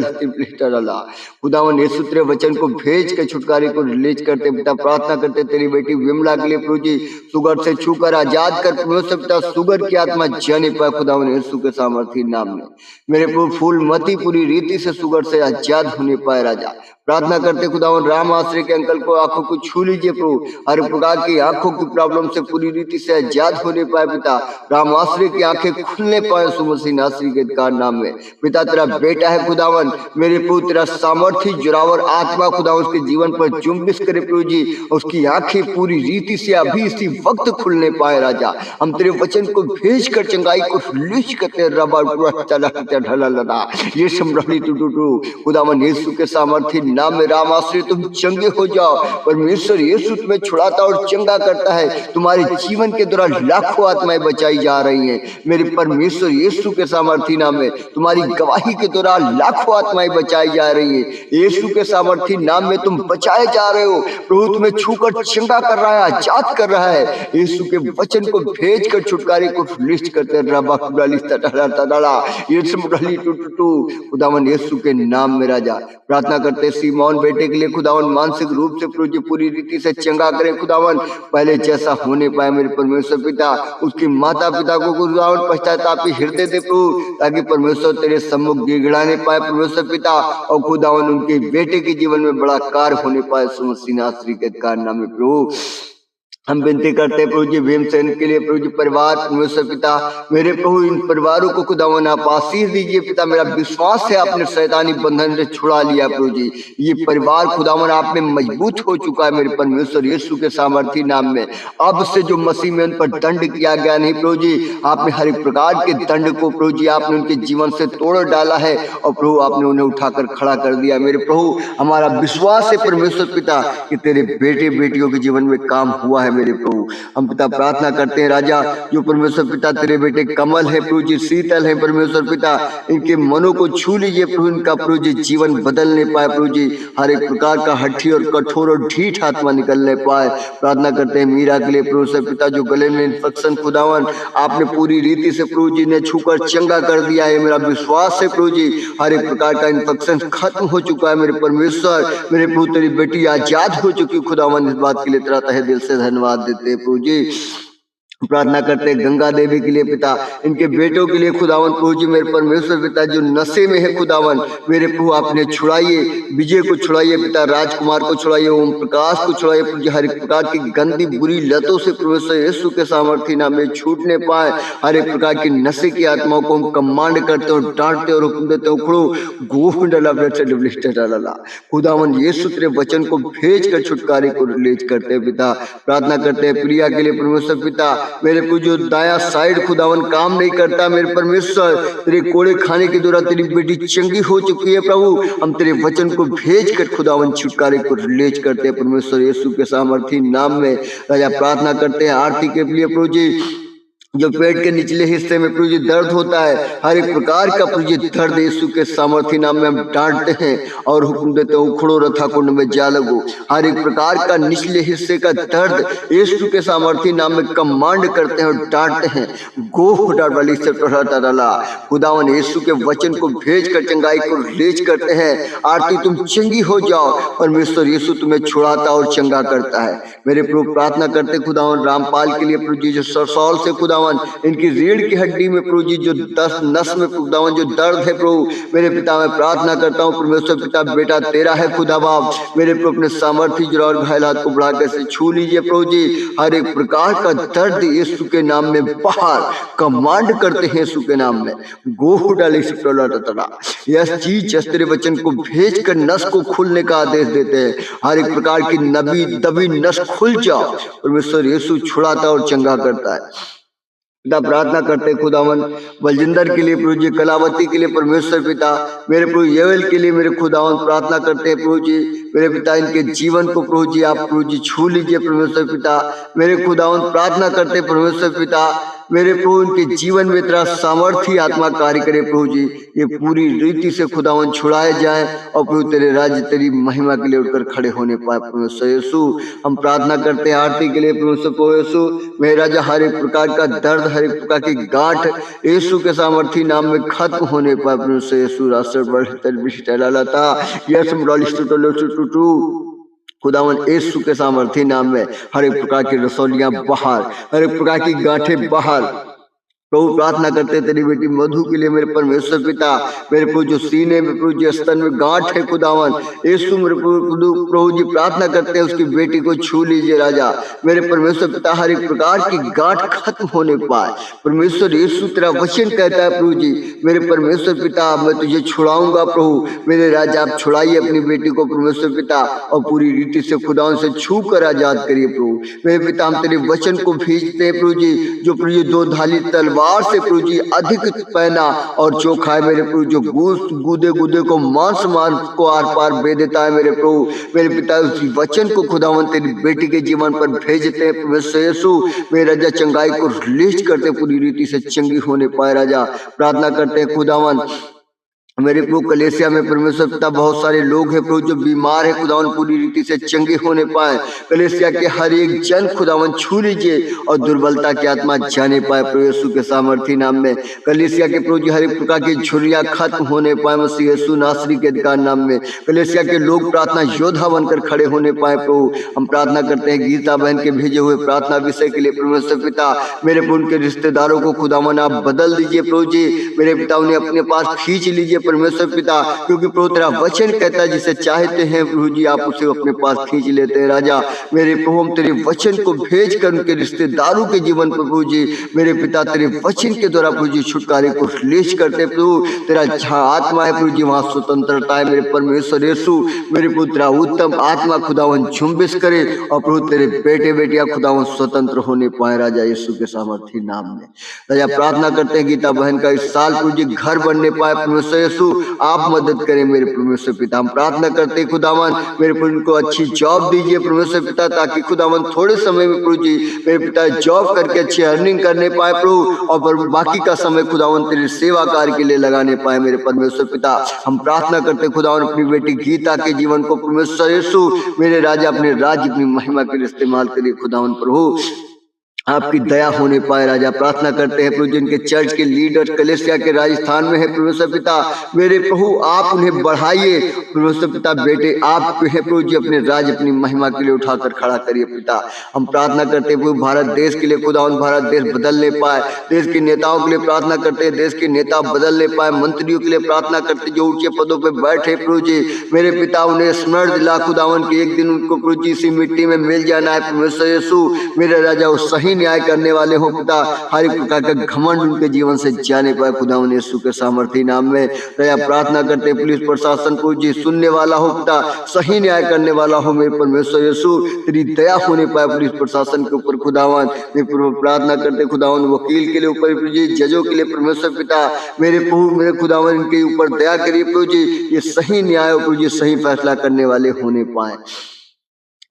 डाला। खुदावन यीशु तेरे वचन को भेज के छुटकारे को रिलीज करते पिता। प्रार्थना करते तेरी बेटी विमला के लिए प्रभु जी शुगर से छूकर आजाद कर परमेश्वर पिता, शुगर की आत्मा जाने पाए खुदावन यीशु के सामर्थी नाम में। मेरे प्रभु फूलमती पूरी रीति से शुगर से आजाद होने पाए राजा। प्रार्थना करते खुदावन राम आश्रय के अंकल को आंखों को छू लीजिए प्रभु, हर प्रकार की आंखों की प्रॉब्लम से पूरी रीति से आजाद होने पाए पिता। राम आश्रय की आंखें खुलने पाए यीशु मसीह नासरी के नाम में। पिता तेरा बेटा है खुदावन, मेरे प्रभु तेरा सामर्थी जुरावर आत्मा खुदावन उसके जीवन पर जुम्बिश करे प्रभु जी, उसकी आंखें पूरी रीति से अभी इसी वक्त खुलने पाए राजा। हम तेरे वचन को भेज कर चंगाई को रिलीज करते ये समरली खुदावन यीशु के सामर्थी नाम में राम आश्रय तुम चंगे हो जाओ। परमेश्वर यीशु तुम्हें छुड़ाता और चंगा करता है। तुम्हारे जीवन के द्वारा लाखों आत्माएं बचाई जा रही हैं मेरे परमेश्वर यीशु के सामर्थी नाम में। तुम्हारी गवाही के द्वारा लाखों आत्माएं बचाई जा रही हैं यीशु के सामर्थी नाम में। तुम बचाए जा रहे हो प्रभु, तुम्हें छूकर चंगा कर रहा है, आजाद कर रहा है। यीशु के वचन को भेज कर छुटकारे को रिलीज करते खुदावन यीशु के नाम में राजा। प्रार्थना करते सीमोन बेटे के लिए खुदावन मानसिक रूप से प्रभु जी पूरी रीति से चंगा करें खुदावन, पहले जैसा होने पाए मेरे परमेश्वर पिता। उसकी माता पिता को खुदावन पश्चातापी हृदय दे प्रभु, ताकि परमेश्वर तेरे सम्मुख गिड़गिड़ाने पाए परमेश्वर पिता, और खुदावन उनके बेटे के जीवन में बड़ा कार्य होने पाए मसीह नासरी के नाम में प्रभु। हम विनती करते प्रभु जी भीमसेन के लिए प्रभु जी परिवार परमेश्वर पिता, मेरे प्रभु इन परिवारों को खुदावन आप आशीष दीजिए पिता। मेरा विश्वास है आपने शैतानी बंधन से छुड़ा लिया प्रभु जी। ये परिवार खुदावन आप में मजबूत हो चुका है मेरे परमेश्वर यीशु के सामर्थी नाम में। अब से जो मसीह में उन पर दंड किया गया नहीं प्रभु जी, आपने हर एक प्रकार के दंड को प्रभु जी आपने उनके जीवन से तोड़ डाला है, और प्रभु आपने उन्हें उठाकर खड़ा कर दिया मेरे प्रभु। हमारा विश्वास है परमेश्वर पिता कि तेरे बेटे बेटियों के जीवन में काम हुआ है मेरे प्रभु। हम पिता प्रार्थना करते हैं राजा, जो परमेश्वर पिता तेरे बेटे कमल है प्रभु जी, शीतल है परमेश्वर पिता, इनके मनों को छू लीजिए प्रभु, इनका प्रभु जी जीवन बदलने पाए प्रभु जी, हर एक प्रकार का हठी और कठोर और ढीठ आत्मा निकलने पाए। प्रार्थना करते हैं मीरा के लिए परमेश्वर पिता, जो गले में इन्फेक्शन खुदावन आपने पूरी रीति से प्रभु जी ने छूकर चंगा कर दिया है। मेरा विश्वास है प्रभु जी हर एक प्रकार का इन्फेक्शन खत्म हो चुका है मेरे परमेश्वर। मेरे प्रभु तेरी बेटी आजाद हो चुकी खुदावन, इस बात के लिए तेरा तहे दिल से धन्यवाद देते प्रभु जी। प्रार्थना करते गंगा देवी के लिए पिता, इनके बेटों के लिए खुदावन प्रभु जी मेरे परमेश्वर पिता, जो नशे में है खुदावन मेरे प्रभु आपने छुड़ाइए, विजय को छुड़ाइए पिता, राजकुमार को छुड़ाइए, ओम प्रकाश को छुड़ाइए प्रभु जी, हर एक प्रकार की गंदी बुरी लतों से परमेश्वर यीशु के सामर्थी नाम में छूटने पाए। हर एक प्रकार की नशे की आत्माओं को हम कमांड करते और डांटते और हुक्म देते उखड़ो गोह डाला डाला खुदावन यीशु तेरे वचन को भेज कर छुटकारे को रिलीज करते पिता। प्रार्थना करते हैं प्रिया के लिए परमेश्वर पिता, मेरे को जो दाया साइड खुदावन काम नहीं करता मेरे परमेश्वर, तेरे कोड़े खाने के द्वारा तेरी बेटी चंगी हो चुकी है प्रभु। हम तेरे वचन को भेज कर खुदावन छुटकारे को रिलीज करते हैं परमेश्वर यीशु के सामर्थी नाम में राजा। प्रार्थना करते हैं आरती के लिए प्रभु जी, जो पेट के निचले हिस्से में प्रभु जी दर्द होता है, हर एक प्रकार का प्रभु जी दर्द यीशु के सामर्थी नाम में हम डांटते हैं और हुक्म देते हैं उखड़ो रथा कुंड में जा लगो। हर एक प्रकार का निचले हिस्से का दर्द यीशु के सामर्थी नाम में कमांड करते हैं और डांटते हैं गोह डाली से डाला। खुदावन यीशु के वचन को भेज कर चंगाई को रिलीज करते हैं। आरती तुम चंगी हो जाओ, परमेश्वर यीशु तुम्हें छुड़ाता और चंगा करता है मेरे प्रभु। प्रार्थना करते खुदावन रामपाल के लिए प्रभु जी, जो सरसौल से खुदा खुदावन इनकी रीढ़ की हड्डी में प्रभु जी जो नस में खुदावन जो दर्द है प्रभु मेरे पिता मैं प्रार्थना करता हूँ परमेश्वर पिता बेटा तेरा है खुदा बाप मेरे प्रभु अपने सामर्थ्य जो और घायल हाथ को बढ़ा कर से छू लीजिए प्रभु जी हर एक प्रकार का दर्द यीशु के नाम में बाहर कमांड करते हैं यीशु के नाम में गो डाली यह चीज तेरे वचन को भेज कर नस को खुलने का आदेश देते हैं हर एक प्रकार की नबी दबी नस खुल जाओ परमेश्वर यीशु छुड़ाता और चंगा करता है पिता प्रार्थना करते खुदावन बलजिंदर के लिए प्रभु जी कलावती के लिए परमेश्वर पिता मेरे प्रभु येवेल के लिए मेरे खुदावन प्रार्थना करते हैं प्रभु जी मेरे पिता इनके जीवन को प्रभु जी आप प्रभु जी छू लीजिए परमेश्वर पिता मेरे खुदावन प्रार्थना करते परमेश्वर पिता मेरे प्रभु इनके जीवन में तेरा सामर्थ्य आत्मा कार्य करे प्रभु जी ये पूरी रीति से खुदावन छुड़ाए जाए और प्रभु तेरे राज्य तेरी महिमा के लिए उठकर खड़े होने पाए परमेश्वर यीशु हम प्रार्थना करते हैं आरती के लिए परमेश्वर प्रभु यीशु मेरे राजा हर एक प्रकार का दर्द हर एक प्रकार की गांठ यीशु के सामर्थ्य नाम में खत्म होने पाए परमेश्वर यीशु राष्ट्र खुदावन यीशु के सामर्थ्य नाम में हर एक प्रकार की रसौलियां बाहर हर एक प्रकार की गांठें बाहर प्रभु प्रार्थना करते तेरी बेटी मधु के लिए मेरे परमेश्वर पिता मेरे प्रभु जो सीने में प्रभु जी स्तन में गांठ है खुदावन यीशु मेरे प्रभु जी प्रार्थना करते हैं उसकी बेटी को छू लीजिए राजा मेरे परमेश्वर पिता हर एक प्रकार की गांठ खत्म होने पाए परमेश्वर यीशु तेरा वचन कहता है प्रभु जी मेरे परमेश्वर पिता मैं तुझे छुड़ाऊंगा प्रभु मेरे राजा आप छुड़ाइए अपनी बेटी को परमेश्वर पिता और पूरी रीति से खुदावन से छू कर आजाद करिए प्रभु मेरे पिता हम तेरे वचन को भेजते हैं प्रभु जी जो प्रभु जी दो धाली तलवार से प्रभु जी अधिक पैना और चोखा है मेरे प्रभु जो गूदे गूदे को मांस को आर पार बे देता है मेरे प्रभु मेरे पिता उस वचन को खुदावन तेरी बेटी के जीवन पर भेजते हैं परमेश्वर यीशु मेरे राजा चंगाई को रिलीज करते पूरी रीति से चंगी होने पाए राजा प्रार्थना करते हैं खुदावन मेरे प्रभु कलेसिया में परमेश्वर पिता बहुत सारे लोग हैं प्रभु जो बीमार है खुदावन पूरी रीति से चंगे होने पाए कलेसिया के हर एक जन खुदावन छू लीजिए और दुर्बलता की आत्मा जाने पाए प्रभु यीशु के सामर्थ्य नाम में कलेसिया के प्रभु जी हर एक प्रकार की झुर्रियां खत्म होने पाए मसीह यीशु नासरी के अधिकार नाम में कलेसिया के लोग प्रार्थना योद्धा बनकर खड़े होने पाए प्रभु हम प्रार्थना करते हैं गीता बहन के भेजे हुए प्रार्थना विषय के लिए परमेश्वर पिता मेरे प्रभु उनके रिश्तेदारों को खुदावन आप बदल दीजिए प्रभु जी मेरे पिता उन्हें अपने पास खींच लीजिए परमेश्वर पिता क्योंकि प्रभु तेरा वचन कहता है जिसे चाहते हैं प्रभु जी आप उसे अपने पास खींच लेते हैं राजा मेरे प्रभु हम तेरे वचन को भेज कर उनके रिश्तेदारों के जीवन पर प्रभु जी मेरे पिता तेरे वचन के द्वारा प्रभु जी छुटकारे को रिलीज करते प्रभु तेरा जहाँ आत्मा है प्रभु जी वहाँ स्वतंत्रता है मेरे परमेश्वर यीशु मेरे प्रभु तेरा उत्तम आत्मा खुदावन झुम्बिश करे और प्रभु तेरे बेटे बेटियां खुदावन स्वतंत्र होने पाए राजा यीशु के सामर्थ्य नाम में राजा प्रार्थना करते हैं गीता बहन का इस साल प्रभु जी घर बनने पाए परमेश्वर यीशु आप मदद करें मेरे परमेश्वर पिता हम प्रार्थना करते खुदावन मेरे प्रभु को अच्छी जॉब दीजिए परमेश्वर पिता ताकि खुदावन थोड़े समय में प्रभु जी मेरे पिता जॉब करके अच्छी अर्निंग करने पाए प्रभु और बाकी का समय खुदावन तेरी सेवा कार्य के लिए लगाने पाए मेरे परमेश्वर पिता हम प्रार्थना करते खुदावन अपनी बेटी गीता के जीवन को परमेश्वर यीशु मेरे राजा अपने राज्य अपनी महिमा के लिए इस्तेमाल करिए खुदावन प्रभु आपकी दया होने पाए राजा प्रार्थना करते हैं प्रभु जिनके चर्च के लीडर कलेसिया के राजस्थान में है परमेश्वर पिता मेरे प्रभु आप उन्हें बढ़ाइए परमेश्वर पिता बेटे आप है प्रभु जी अपने राज्य अपनी महिमा के लिए उठाकर खड़ा करिए पिता हम प्रार्थना करते हैं प्रभु भारत देश के लिए खुदावन भारत देश बदलने पाए देश के नेताओं के लिए प्रार्थना करते हैं देश के नेता बदलने पाए मंत्रियों के लिए प्रार्थना करते जो ऊंचे पदों पर बैठे प्रभु जी मेरे पिता उन्हें स्मरण दिला खुदावन की एक दिन उनको प्रभु जी इसी मिट्टी में मिल जाना है परमेश्वर यीशु मेरे राजा वो सही न्याय करने वाले हो पिता हर एक प्रकार का घमंड उनके जीवन से जाने पाए खुदावन यीशु के सामर्थ्य नाम में दया प्रार्थना करते पुलिस प्रशासन को जी सुनने वाला हो पिता सही न्याय करने वाला हो मेरे परमेश्वर यीशु तेरी दया होने पाए पुलिस प्रशासन के ऊपर खुदावन मैं प्रार्थना करते खुदावन वकील के लिए ऊपर जी जजों के लिए परमेश्वर पिता मेरे प्रभु मेरे खुदावन इनके ऊपर दया करिए प्रभु जी ये सही न्याय प्रभु जी सही फैसला करने वाले होने पाए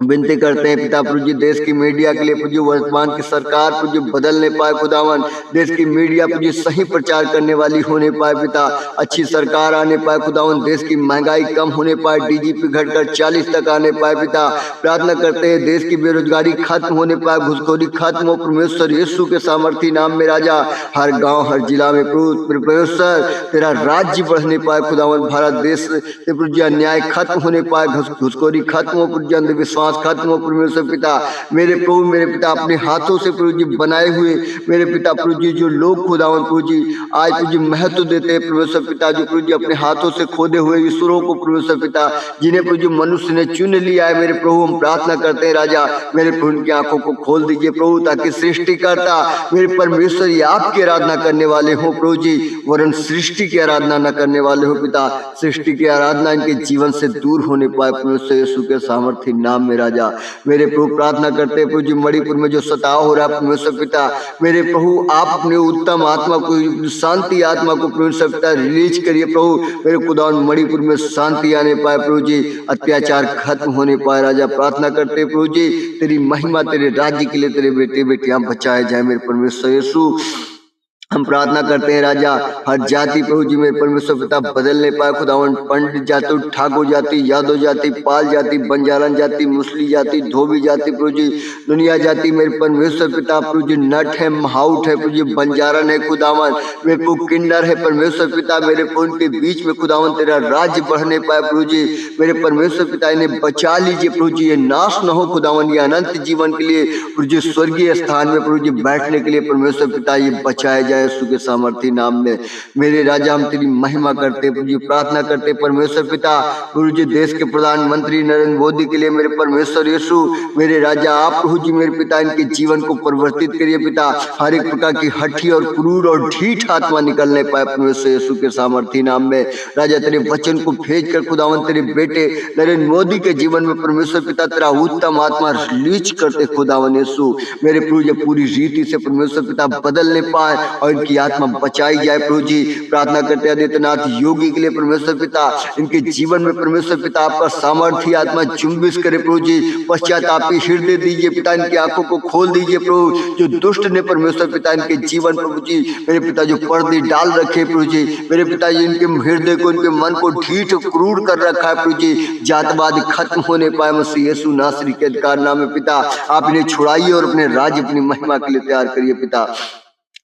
विनती करते हैं पिता प्रभु जी देश की मीडिया के लिए प्रभु जी वर्तमान की सरकार प्रभु जी बदलने पाए खुदावन देश की मीडिया प्रभु जी सही प्रचार करने वाली होने पाए पिता अच्छी सरकार आने पाए खुदावन देश की महंगाई कम होने पाए डीजीपी घटकर 40 तक आने पाए पिता प्रार्थना करते हैं देश की बेरोजगारी खत्म होने पाए घुसखोरी खत्म हो परमेश्वर यीशु के सामर्थ्य नाम में राजा हर गाँव हर जिला में प्रभु परमेश्वर तेरा राज्य बढ़ने पाए खुदावन भारत देश प्रभु जी अन्याय खत्म होने पाए घुसखोरी खत्म हो प्रभु जी अंधविश्वास श्वास खत्म हो परमेश्वर पिता। मेरे प्रभु मेरे पिता अपने हाथों से प्रभु जी बनाए हुए मेरे पिता प्रभु जी जो लोग खुदावन प्रभु जी आज प्रभु जी महत्व देते हैं परमेश्वर पिता, जो प्रभु जी अपने हाथों से खोदे हुए ईश्वरों को परमेश्वर पिता जिन्हें प्रभु जी मनुष्य ने चुन लिया है मेरे प्रभु, हम प्रार्थना करते हैं राजा मेरे प्रभु उनकी आंखों को खोल दीजिए प्रभु, ताकि सृष्टिकर्ता मेरे परमेश्वर ये आपकी आराधना करने वाले हो प्रभु जी, वरन सृष्टि की आराधना न करने वाले हो पिता। सृष्टि की आराधना इनके जीवन से दूर होने पाए परमेश्वर यीशु के सामर्थ्य नाम में राजा मेरे प्रभु प्रार्थना करते हैं प्रभु जी मणिपुर में जो सताव हो रहा है परमेश्वर पिता मेरे प्रभु आप अपने उत्तम आत्मा को शांति आत्मा को परमेश्वर पिता रिलीज करिए प्रभु मेरे खुदावन मणिपुर में शांति आने पाए प्रभु जी, अत्याचार खत्म होने पाए राजा। प्रार्थना करते प्रभु जी तेरी महिमा तेरे राज्य के लिए तेरे बेटे बेटियां बचाए जाए मेरे परमेश्वर यीशु। हम प्रार्थना करते हैं राजा हर जाति प्रभु जी मेरे परमेश्वर पिता बदलने पाए खुदावन, पंडित जाति ठाकुर जाति यादव जाति पाल जाति बंजारन जाति मुस्लिम जाति धोबी जाति प्रभु जी दुनिया जाति मेरे परमेश्वर पिता प्रभु जी नट है महाउट है प्रभु जी बंजारन है खुदावन मेरे प्रभु किन्नर है परमेश्वर पिता मेरे प्रभु के बीच में खुदावन तेरा राज्य बढ़ने पाए प्रभु जी मेरे परमेश्वर पिता इन्हें बचा लीजिए प्रभु जी, ये नाश न हो खुदावन, ये अनंत जीवन के लिए प्रभु जी स्वर्गीय स्थान में प्रभु जी बैठने के लिए परमेश्वर पिता ये बचाए जाए यीशु के सामर्थ्य नाम में मेरे राजा। हम तेरी महिमा करते प्रभु जी, प्रार्थना करते परमेश्वर पिता प्रभु जी देश के प्रधानमंत्री नरेंद्र मोदी के लिए मेरे परमेश्वर यीशु मेरे राजा आप प्रभु जी मेरे पिता इनके जीवन को परिवर्तित करिए पिता, हर एक प्रकार की हठी और क्रूर और ढीठ आत्मा निकलने पाए परमेश्वर यीशु के सामर्थ्य नाम में राजा। तेरे वचन को भेज कर खुदावन तेरे बेटे नरेंद्र मोदी के जीवन में परमेश्वर पिता तेरा उत्तम आत्मा रिलीज करते खुदावन यीशु मेरे प्रभु जी पूरी रीति से परमेश्वर पिता बदलने पाए और इनकी आत्मा बचाई जाए प्रभु जी। प्रार्थना करते आदित्यनाथ योगी के लिए परमेश्वर पिता इनके जीवन में परमेश्वर पिता आपका सामर्थ्य आत्मा चुंबिश करे प्रभु जी, पश्चातापी हृदय दीजिए पिता, इनकी आंखों को खोल दीजिए प्रभु, जो दुष्ट ने परमेश्वर पिता इनके जीवन प्रभु जी मेरे पिता जो पर्दे डाल रखे प्रभु जी मेरे पिता जी इनके हृदय को इनके मन को ढीठ क्रूर कर रखा है प्रभु जी, जातवाद खत्म होने पाए मसीह यीशु नासरी के अधिकार नाम में पिता आप इन्हें छुड़ाइए और अपने राज्य अपनी महिमा के लिए तैयार करिए पिता।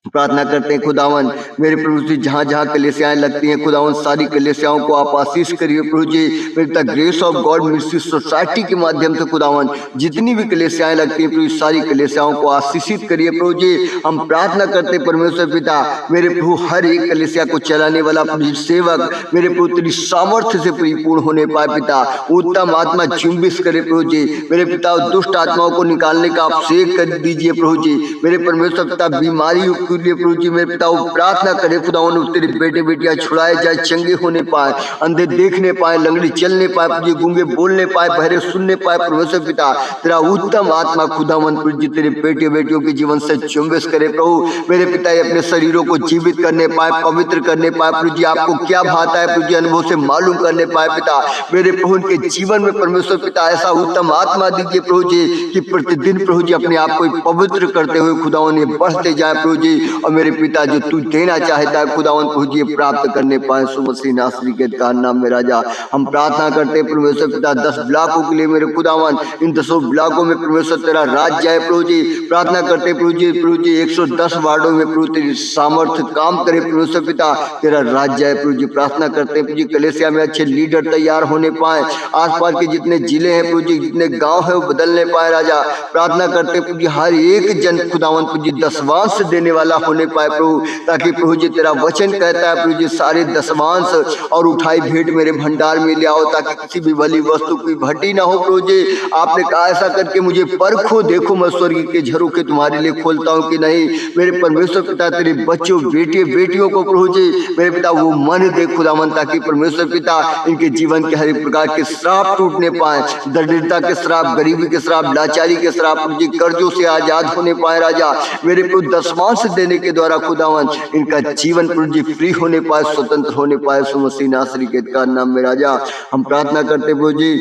प्रार्थना करते हैं खुदावन मेरे प्रभु जी जहाँ जहाँ कलेसियाएं लगती हैं खुदावन सारी कलेसियाओं को आप आशीष करिए प्रभु जी मेरे पिता grace of God ministry society के माध्यम से खुदावन जितनी भी कलेसियाएं लगती हैं प्रभु सारी कलेसियाओं को आशीषित करिए प्रभु जी। हम प्रार्थना करते परमेश्वर पिता मेरे प्रभु हर एक कलेसिया को चलाने वाला सेवक मेरे प्रभु तेरी सामर्थ्य से परिपूर्ण होने पाए पिता, उत्तम आत्मा चुंबिश करे प्रभु जी मेरे पिता दुष्ट आत्माओं को निकालने का आप सेक कर दीजिए प्रभु जी मेरे परमेश्वर पिता बीमारी प्रभु जी मेरे पिता वो प्रार्थना करे खुदावन तेरे बेटे बेटियां छुड़ाए जाए, चंगे होने पाए, अंधे देखने पाए, लंगड़ी चलने पाए प्रभु जी, गूंगे बोलने पाए, बहरे सुनने पाए परमेश्वर पिता तेरा उत्तम आत्मा खुदावन प्रभु जी तेरे बेटे बेटियों के जीवन से चुंबिश करे प्रभु मेरे पिता अपने शरीरों को जीवित करने पाए, पवित्र करने पाए प्रभु जी, आपको क्या भाता है प्रभु जी अनुभव से मालूम करने पाए पिता मेरे प्रभु उनके जीवन में परमेश्वर पिता ऐसा उत्तम आत्मा दीजिए प्रभु जी कि प्रतिदिन प्रभु जी अपने आप को पवित्र करते हुए खुदावन ये बढ़ते जाए प्रभु जी, और मेरे पिता जो तू देना चाहता है खुदावन प्रभु जी प्राप्त करने पाए सुमसी नासरी के अधिकार नाम में राजा। हम प्रार्थना करते हैं परमेश्वर पिता 10 ब्लॉकों के लिए मेरे खुदावन इन 10 ब्लॉकों में परमेश्वर तेरा राज्य है प्रभु जी। प्रार्थना करते प्रभु जी 110 वार्डों में प्रभु तेरी सामर्थ्य काम करे परमेश्वर पिता तेरा राज्य है प्रभु जी। प्रार्थना करते प्रभु जी कलेसिया में अच्छे लीडर तैयार होने पाए, आसपास के जितने जिले हैं प्रभु जी जितने गांव है वो बदलने पाए राजा। प्रार्थना करते प्रभु जी हर एक जन खुदावन प्रभु जी दशवांश देने वाला होने पाए प्रभु, ताकि प्रभु जी तेरा वचन कहता है प्रभु जी सारे दशवांश और उठाई भेंट मेरे भंडार में ले आओ, ताकि किसी भी भली वस्तु की भट्टी ना हो प्रभु जी। आपने कहा ऐसा करके मुझे परखो देखो मैं स्वर्ग के झरोखे तुम्हारे लिए खोलता हूँ कि नहीं। मेरे परमेश्वर पिता तेरे बच्चों बेटे बेटियों को प्रभु जी मेरे पिता वो मन दे खुदावन, ताकि परमेश्वर पिता इनके जीवन के हर एक प्रकार के श्राप टूटने पाए, दरिद्रता के श्राप, गरीबी के श्राप, लाचारी के श्राप प्रभु जी, कर्जों से आजाद होने पाए राजा। मेरे प्रभु दशवांश देने के द्वारा खुदावन इनका जीवन प्रभु जी फ्री होने पाए, स्वतंत्र होने पाए सुमसी नासरी के अधिकार नाम में राजा। हम प्रार्थना करते प्रभु जी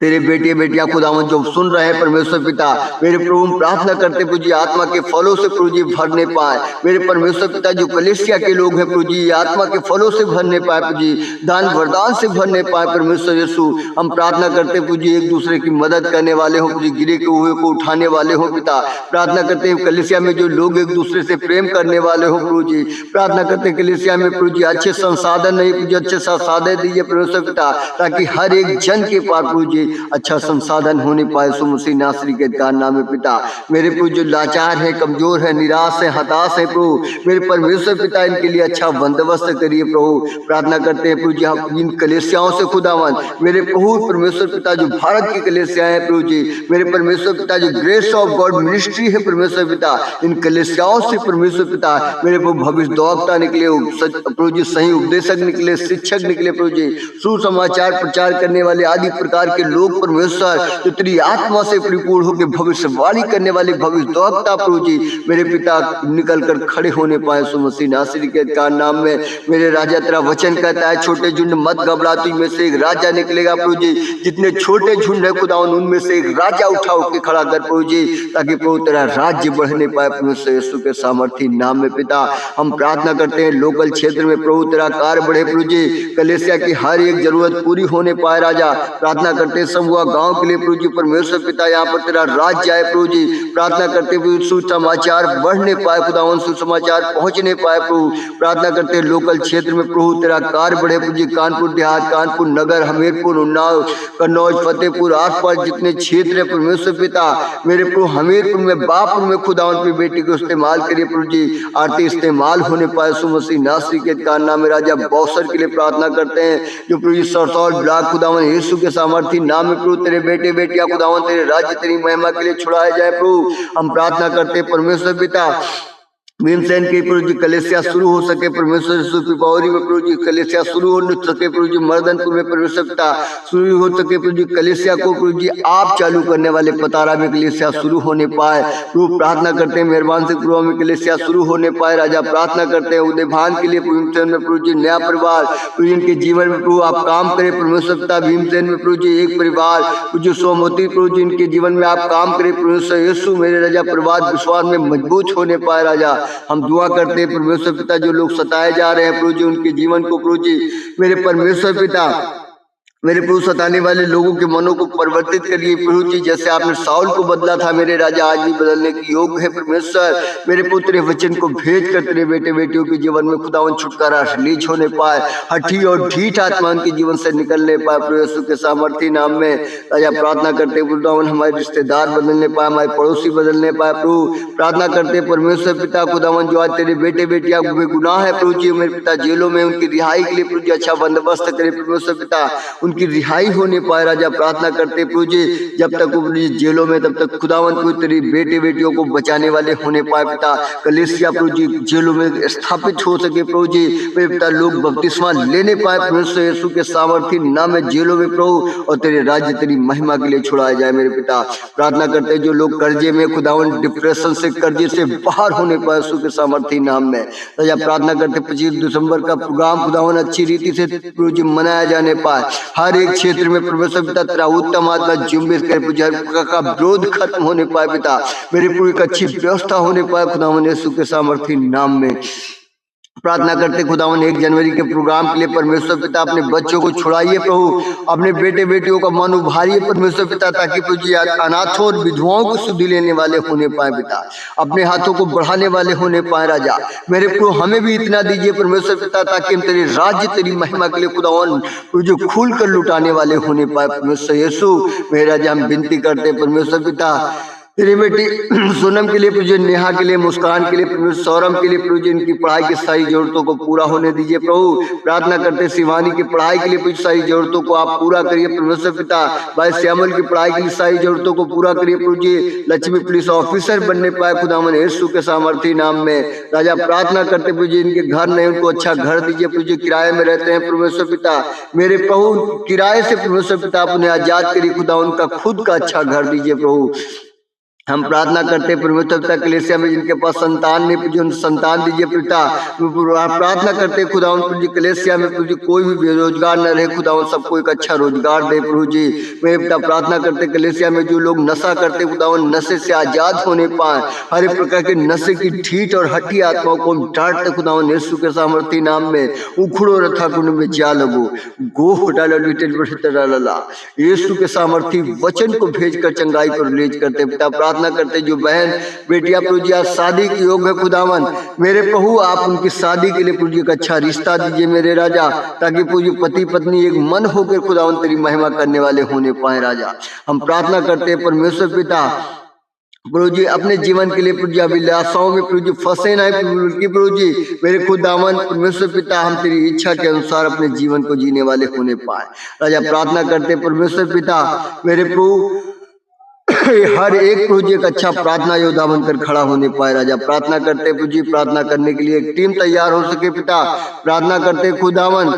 तेरे बेटे बेटियां खुदावन जो सुन रहे हैं परमेश्वर पिता मेरे प्रभु प्रार्थना करते प्रभु जी आत्मा के फलों से प्रभु जी भरने पाए। मेरे परमेश्वर पिता जो कलेसिया के लोग हैं प्रभु जी आत्मा के फलों से भरने पाए प्रभु जी, दान वरदान से भरने पाए परमेश्वर यीशु। हम प्रार्थना करते प्रभु जी एक दूसरे की मदद करने वाले हो प्रभु जी, गिरे के हुए को उठाने वाले हो पिता। प्रार्थना करते हैं कलेसिया में जो लोग एक दूसरे से प्रेम करने वाले हो प्रभु जी। प्रार्थना करते हैं कलेसिया में प्रभु जी अच्छे संसाधन नहीं प्रभु जी, अच्छे संसाधन दीजिए परमेश्वर पिता, ताकि हर एक जन के पास प्रभु जी अच्छा संसाधन होने पाए सो मसीह नासरी के नाम में पिता। मेरे प्रभु जो लाचार है, कमजोर है, निराश है, हताश है प्रभु, मेरे परमेश्वर पिता इनके लिए अच्छा बंदोबस्त करिए प्रभु। प्रार्थना करते हैं प्रभु जी आप इन कलेसियाओं से खुदावन, मेरे प्रभु परमेश्वर पिता जो भारत की कलेसियाएं हैं प्रभु जी, मेरे परमेश्वर पिता जो ग्रेस ऑफ गॉड मिनिस्ट्री है परमेश्वर पिता, इन कलेसियाओं से परमेश्वर पिता मेरे प्रभु भविष्यद्वक्ता निकले, प्रभु जी सही उपदेशक निकले, शिक्षक निकले प्रभु जी, सुसमाचार प्रचार करने वाले आदि प्रकार के लोग परमेश्वर जो तेरी आत्मा से परिपूर्ण होकर भविष्यवाणी करने वाले भविष्यद्वक्ता प्रभु जी मेरे पिता निकल कर खड़े होने पाए सो मसीह नासरी के नाम में। मेरे राजा तेरा वचन कहता है छोटे झुंड मत घबरा, तुझ में से एक राजा निकलेगा प्रभु जी। जितने छोटे झुंड है खुदा उनमें से एक राजा उठा के खड़ा कर प्रभु जी, ताकि प्रभु तेरा राज्य बढ़ने पाए परमेश्वर यीशु के सामर्थी नाम में पिता। हम प्रार्थना करते हैं लोकल क्षेत्र में प्रभु तेरा कार्य बढ़े प्रभु जी, कलेसिया की हर एक जरूरत पूरी होने पाए राजा। प्रार्थना करते हैं समूह गांव के लिए प्रभु जी परमेश्वर पिता, यहाँ पर तेरा राज्य आए प्रभु जी। प्रार्थना करते हुए सुसमाचार बढ़ने पाए खुदावन, सुसमाचार पहुंचने पाए प्रभु। प्रार्थना करते हैं लोकल क्षेत्र में प्रभु तेरा कार्य बढ़े प्रभु जी, कानपुर देहात, कानपुर नगर, हमीरपुर, उन्नाव, कन्नौज, फतेहपुर, आसपास जितने क्षेत्र है परमेश्वर पिता मेरे प्रभु, हमीरपुर में, बापुर में खुदावन की बेटी को इस्तेमाल करिए प्रभु जी, आरती इस्तेमाल होने पाए सो मसीह नासरी के नाम में राजा। बौसर के लिए प्रार्थना करते हैं जो प्रभु जी सरसौल ब्लॉक खुदावन यीशु के सामर्थी नाम में प्रभु तेरे बेटे बेटियां खुदावन तेरे राज्य तेरी महिमा के लिए छुड़ाए जाए प्रभु। हम प्रार्थना करते हैं परमेश्वर पिता भीमसेन की प्रभु जी कलेसिया शुरू हो सके परमेश्वर यीशु, पिपौरी में प्रभु जी कलेसिया शुरू हो सके प्रभु जी, मर्दनपुर में परमेश्वर पिता शुरू हो सके प्रभु जी, कलेसिया को प्रभु जी आप चालू करने वाले पतारा में कलेसिया शुरू होने पाए प्रभु। प्रार्थना करते हैं मेहरबान से पूर्व में कलेसिया शुरू होने पाए राजा। प्रार्थना करते हैं उदय भान के लिए भीमसेन में प्रभु जी नया परिवार प्रभु इनके जीवन में प्रभु आप काम करें परमेश्वर पिता। भीमसेन में प्रभु जी एक परिवार प्रभु जी सोमवती प्रभु जी इनके जीवन में आप काम करें परमेश्वर यीशु मेरे राजा। परिवार विश्वास में मजबूत होने पाए राजा। हम दुआ करते हैं परमेश्वर पिता जो लोग सताए जा रहे हैं प्रभु जी उनके जीवन को प्रभु जी मेरे परमेश्वर पिता मेरे प्रभु सताने वाले लोगों के मनों को परिवर्तित करिए प्रभु जी, जैसे आपने साउल को बदला था मेरे राजा आज भी बदलने की योग्य है परमेश्वर। मेरे पुत्र वचन को भेज कर तेरे बेटे बेटियों के जीवन में खुदावन छुटकारा रिलीज होने पाए, हठी और ढीठ आत्मा उनके जीवन से निकलने पाए प्रभु यीशु के सामर्थी नाम में राजा। प्रार्थना करते खुदावन हमारे रिश्तेदार बदलने पाए, हमारे पड़ोसी बदलने पाए प्रभु। प्रार्थना करते परमेश्वर पिता खुदावन जो आज तेरे बेटे बेटियां बेगुनाह है प्रभु जी मेरे पिता जेलों में, उनकी रिहाई के लिए प्रभु जी अच्छा बंदोबस्त करे परमेश्वर पिता, उनकी रिहाई होने पाए राजा। प्रार्थना करते प्रभु जी जब तक वो जेलों में तब तक खुदावन को तेरी बेटे बेटियों को बचाने वाले होने पाए पिता। कलेसिया प्रभु जी जेलों में स्थापित हो सके प्रभु जी मेरे पिता, लोग बपतिस्मा लेने पाए परमेश्वर यीशु के सामर्थी नाम में जेलों में प्रभु, और तेरे राज्य तेरी महिमा के लिए छुड़ाया जाए मेरे पिता। प्रार्थना करते जो लोग कर्जे में खुदावन डिप्रेशन से कर्जे से बाहर होने पाए यीशु के सामर्थी नाम में राजा। प्रार्थना करते 25 दिसंबर का प्रोग्राम खुदावन अच्छी रीति से प्रभु जी मनाया जाने पाए, हर एक क्षेत्र में परमेश्वर पिता तेरा उत्तम आत्मा जुम्बिश करे प्रभु, हर का विरोध खत्म होने पाए पिता मेरे प्रभु, एक अच्छी व्यवस्था होने पाए खुदावन यीशु के सामर्थी नाम में। प्रार्थना करते खुदावन 1 जनवरी के प्रोग्राम के लिए परमेश्वर पिता अपने बच्चों को छुड़ाइए प्रभु, अपने बेटे बेटियों का मन उभारिए परमेश्वर पिता, ताकि प्रभु जी अनाथों और विधवाओं को सुधि लेने वाले होने पाए पिता, अपने हाथों को बढ़ाने वाले होने पाए राजा। मेरे प्रभु हमें भी इतना दीजिए परमेश्वर पिता, ताकि हम तेरे राज्य तेरी महिमा के लिए खुदावन जो खुल कर लुटाने वाले होने पाए परमेश्वर यीशु मेरे राजा। हम विनती करते परमेश्वर पिता तेरी बेटी सोनम के लिए प्रभु, नेहा के लिए, मुस्कान के लिए प्रभु, सौरभ के लिए प्रभु इनकी पढ़ाई की सारी जरूरतों को पूरा होने दीजिए प्रभु। प्रार्थना करते शिवानी की पढ़ाई के लिए प्रभु सारी जरूरतों को आप पूरा करिए परमेश्वर पिता। भाई श्यामल की पढ़ाई के लिए सारी जरूरतों को पूरा करिए प्रभु जी। लक्ष्मी पुलिस ऑफिसर बनने पाए खुदावन यीशु के सामर्थी नाम में राजा। प्रार्थना करते प्रभु जी इनके घर नहीं उनको अच्छा घर दीजिए प्रभु जी, किराए में रहते हैं परमेश्वर पिता मेरे प्रभु, किराए से परमेश्वर पिता आप उन्हें आजाद करिए खुदा, उनका खुद का अच्छा घर दीजिए प्रभु। हम प्रार्थना करते परमेश्वर पिता कलेसिया में जिनके पास संतान नहीं जो संतान दीजिए पिता। प्रार्थना करते खुदा जी कलेसिया में प्रभु जी कोई भी बेरोजगार न रहे खुदा, सबको एक अच्छा रोजगार दे प्रभु जी मेरे पिता। प्रार्थना करते कलेसिया में जो लोग नशा करते खुदा नशे से आजाद होने पाए, हर एक प्रकार के नशे की ढीठ और हठी आत्माओं को डांटते खुदा यीशु के सामर्थी नाम में। उखड़ो रथा कुंड में जा लगो गो हटा ला यीशु के सामर्थी वचन को भेज कर चंगाई पर रिलीज करते पिता। प्रार्थना करते जो बहन बेटियां प्रभु जी आज शादी के योग है खुदावन, मेरे प्रभु आप उनकी शादी के लिए प्रभु जी एक अच्छा रिश्ता दीजिए मेरे राजा, ताकि प्रभु जी पति पत्नी एक मन होकर खुदावन तेरी महिमा करने वाले होने पाए राजा। हम प्रार्थना करते हैं परमेश्वर पिता प्रभु जी अपने जीवन के लिए प्रभु जी अभिलाषाओं में प्रभु जी फंसे ना प्रभु जी मेरे खुदावन परमेश्वर पिता हम तेरी इच्छा के अनुसार अपने जीवन को जीने वाले होने पाए राजा। प्रार्थना करते परमेश्वर पिता मेरे प्रभु हर एक प्रभु जी एक अच्छा प्रार्थना योद्धा बनकर खड़ा होने पाए राजा। प्रार्थना करते प्रभु जी प्रार्थना करने के लिए एक टीम तैयार हो सके पिता। प्रार्थना करते खुदावन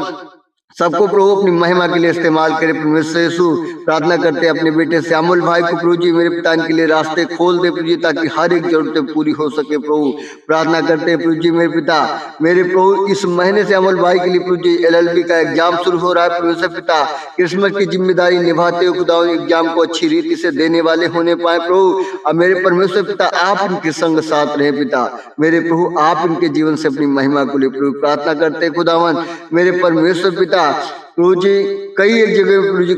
सबको प्रभु अपनी महिमा के लिए इस्तेमाल करे परमेश्वर यीशु। प्रार्थना करते अपने बेटे श्यामुल भाई को प्रभु जी मेरे पिता इनके लिए रास्ते खोल दे प्रभु जी, ताकि हर एक जरूरतें पूरी हो सके प्रभु। प्रार्थना करते प्रभु जी मेरे पिता मेरे प्रभु इस महीने श्यामुल भाई के लिए प्रभु जी LLB का एग्जाम शुरू हो रहा है परमेश्वर पिता। क्रिसमस की जिम्मेदारी निभाते हुए खुदा एग्जाम को अच्छी रीति से देने वाले होने पाए प्रभु। अब मेरे परमेश्वर पिता आप इनके संग साथ रहे पिता मेरे प्रभु, आप इनके जीवन से अपनी महिमा को लिए प्रभु। प्रार्थना करते खुदावन मेरे परमेश्वर पिता प्रभु जी कई एक जगह प्रभु जी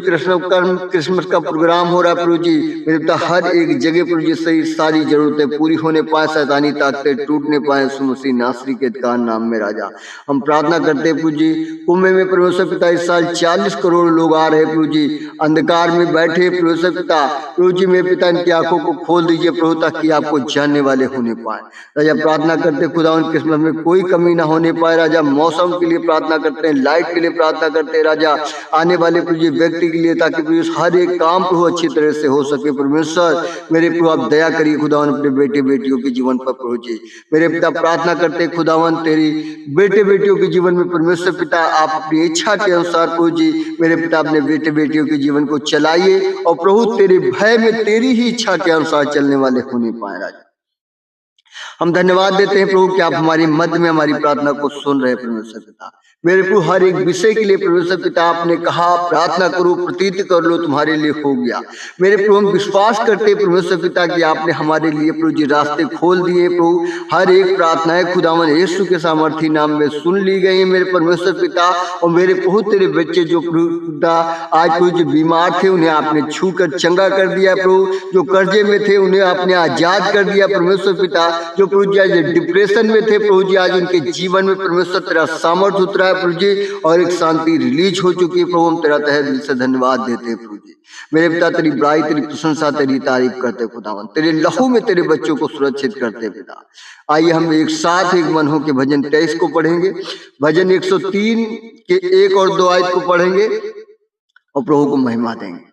क्रिसमस का प्रोग्राम हो रहा है प्रभु जी मेरे पिता, हर एक जगह प्रभु जी सही सारी जरूरतें पूरी होने पाए, शैतानी ताकतें टूटने पाए यीशु मसीह नासरी के अधिकार नाम में राजा। हम प्रार्थना करते हैं प्रभु जी कुंभ में परमेश्वर पिता इस साल 40 करोड़ लोग आ रहे प्रभु जी, अंधकार में बैठे परमेश्वर पिता प्रभु जी मेरे पिता इनकी आंखों को खोल दीजिए प्रभु, ताकि आपको जानने वाले होने पाए राजा। प्रार्थना करते खुदा उन क्रिसमस में कोई कमी ना होने पाए राजा। मौसम के लिए प्रार्थना करते हैं, लाइट के लिए प्रार्थना करते हैं राजा, आने वाले प्रभु जी व्यक्ति के लिए, ताकि प्रभु हर एक काम प्रभु अच्छी तरह से हो सके परमेश्वर मेरे प्रभु। आप दया करिए खुदावन अपने बेटे बेटियों के जीवन पर प्रभु जी मेरे पिता। प्रार्थना करते खुदावन तेरी बेटे बेटियों के जीवन में परमेश्वर पिता आप अपनी इच्छा के अनुसार प्रभु जी मेरे पिता अपने बेटे बेटियों के जीवन को चलाइए, और प्रभु तेरे भय में तेरी ही इच्छा के अनुसार चलने वाले होने पाए राजा। हम धन्यवाद देते हैं प्रभु कि आप हमारी मध्य में हमारी प्रार्थना को सुन रहे परमेश्वर पिता मेरे प्रभु। हर एक विषय के लिए परमेश्वर पिता आपने कहा प्रार्थना करो प्रतीत कर लो तुम्हारे लिए हो गया मेरे प्रभु। हम विश्वास करते हैं परमेश्वर पिता कि आपने हमारे लिए प्रभु जी रास्ते खोल दिए प्रभु। हर एक प्रार्थनाएं खुदावन यीशु के सामर्थी नाम में सुन ली गई मेरे परमेश्वर पिता। और मेरे प्रभु तेरे बच्चे जो पिता आज प्रभु जी बीमार थे उन्हें आपने छू कर चंगा कर दिया प्रभु, जो कर्जे में थे उन्हें आपने आजाद कर दिया परमेश्वर पिता, जो प्रभु जी आज डिप्रेशन में थे प्रभु जी आज उनके जीवन में परमेश्वर तेरा सामर्थ्य उतरा है प्रभु जी, और एक शांति रिलीज हो चुकी है प्रभु। हम तेरा तहे दिल से धन्यवाद देते हैं प्रभु जी मेरे पिता। तेरी बड़ाई तेरी प्रशंसा तेरी तारीफ करते खुदावन, तेरे लहू में तेरे बच्चों को सुरक्षित करते पिता। आइए हम एक साथ एक मन हो के भजन 23 को पढ़ेंगे, भजन 103 के 1 और 2 आयत को पढ़ेंगे और प्रभु को महिमा देंगे।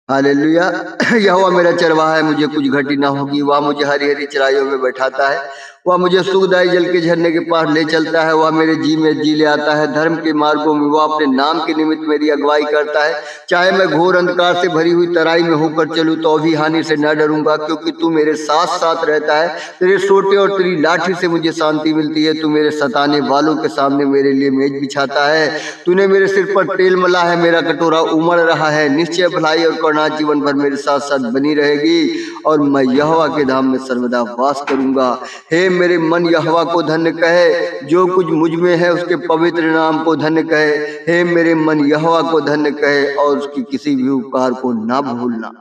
हालेलुया। यहोवा मेरा चरवाहा है, मुझे कुछ घटी ना होगी। वह मुझे हरी हरी चराइयों में बैठाता है, वह मुझे सुखदायी जल के झरने के पास ले चलता है। वह मेरे जी में जी ले आता है, धर्म के मार्गों में वह अपने नाम के निमित्त मेरी अगुवाई करता है। चाहे मैं घोर अंधकार से भरी हुई तराई में होकर चलूं तो भी हानि से न डरूंगा, क्योंकि तू मेरे साथ साथ रहता है। तेरे सोटे और तेरी लाठी से मुझे शांति मिलती है। तू मेरे सताने वालों के सामने मेरे लिए मेज बिछाता है। तूने मेरे सिर पर तेल मला है, मेरा कटोरा उमड़ रहा है। निश्चय भलाई और करुणा जीवन भर मेरे साथ साथ बनी रहेगी, और मैं यहोवा के धाम में सर्वदा वास करूंगा। हे मेरे मन यहोवा को धन्य कहे, जो कुछ मुझ में है उसके पवित्र नाम को धन्य कहे। हे मेरे मन यहोवा को धन्य कहे, और उसकी किसी भी उपकार को ना भूलना।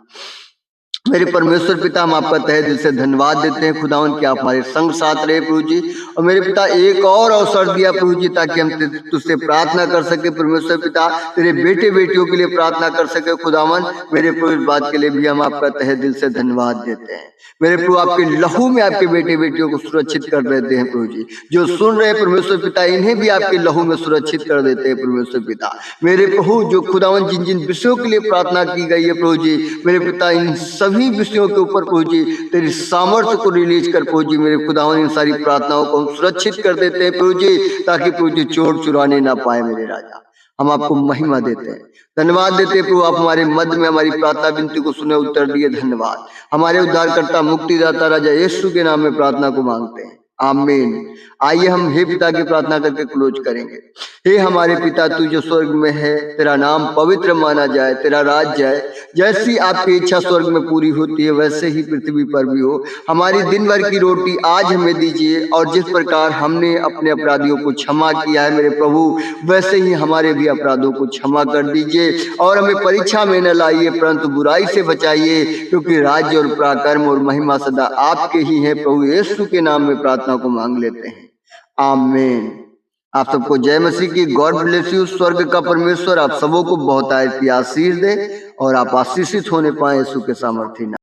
मेरे परमेश्वर पिता हम आपका तहे दिल से धन्यवाद देते हैं खुदावन कि आप हमारे संग साथ रहे प्रभु जी। और मेरे पिता एक और अवसर दिया प्रभु जी, ताकि हम तुझसे प्रार्थना कर सके परमेश्वर पिता, तेरे बेटे बेटियों के लिए प्रार्थना कर सके खुदावन। मेरे प्रभु इस बात के लिए भी हम आपका तहे दिल से धन्यवाद देते हैं मेरे प्रभु। आपके लहू में आपके बेटे बेटियों को सुरक्षित कर देते हैं प्रभु जी। जो सुन रहे हैं परमेश्वर पिता इन्हें भी आपके लहू में सुरक्षित कर देते हैं परमेश्वर पिता मेरे प्रभु। जो खुदावन जिन जिन विषयों के लिए प्रार्थना की गई है प्रभु जी मेरे पिता, इन सभी विषयों के ऊपर प्रभु जी तेरी सामर्थ्य को रिलीज कर प्रभु जी मेरे खुदावन। इन सारी प्रार्थनाओं को हम सुरक्षित कर देते हैं प्रभु जी, ताकि प्रभु जी चोर चुराने ना पाए मेरे राजा। हम आपको महिमा देते हैं, धन्यवाद देते हैं प्रभु। आप हमारे मध्य में हमारी प्रार्थना विनती को सुने, उत्तर दिए, धन्यवाद। हमारे उद्धारकर्ता मुक्तिदाता राजा यीशु के नाम में प्रार्थना को मांगते हैं, आमीन। आइए हम हे पिता की प्रार्थना करके क्लोज करेंगे। हे हमारे पिता, तू जो स्वर्ग में है, तेरा नाम पवित्र माना जाए, तेरा राज जाए। जैसी आपकी इच्छा स्वर्ग में पूरी होती है वैसे ही पृथ्वी पर भी हो। हमारी दिन भर की रोटी आज हमें दीजिए, और जिस प्रकार हमने अपने अपराधियों को क्षमा किया है मेरे प्रभु, वैसे ही हमारे भी अपराधों को क्षमा कर दीजिए। और हमें परीक्षा में न लाइए परंतु बुराई से बचाइए, क्योंकि राज्य और पराक्रम और महिमा सदा आपके ही है। प्रभु यीशु के नाम में प्रार्थना को मांग लेते हैं, आमीन। आप सबको जय मसीह की। God bless you. स्वर्ग का परमेश्वर आप सबों को बहुत आशीष दे और आप आशीषित होने पाए यीशु के सामर्थ्य नाम।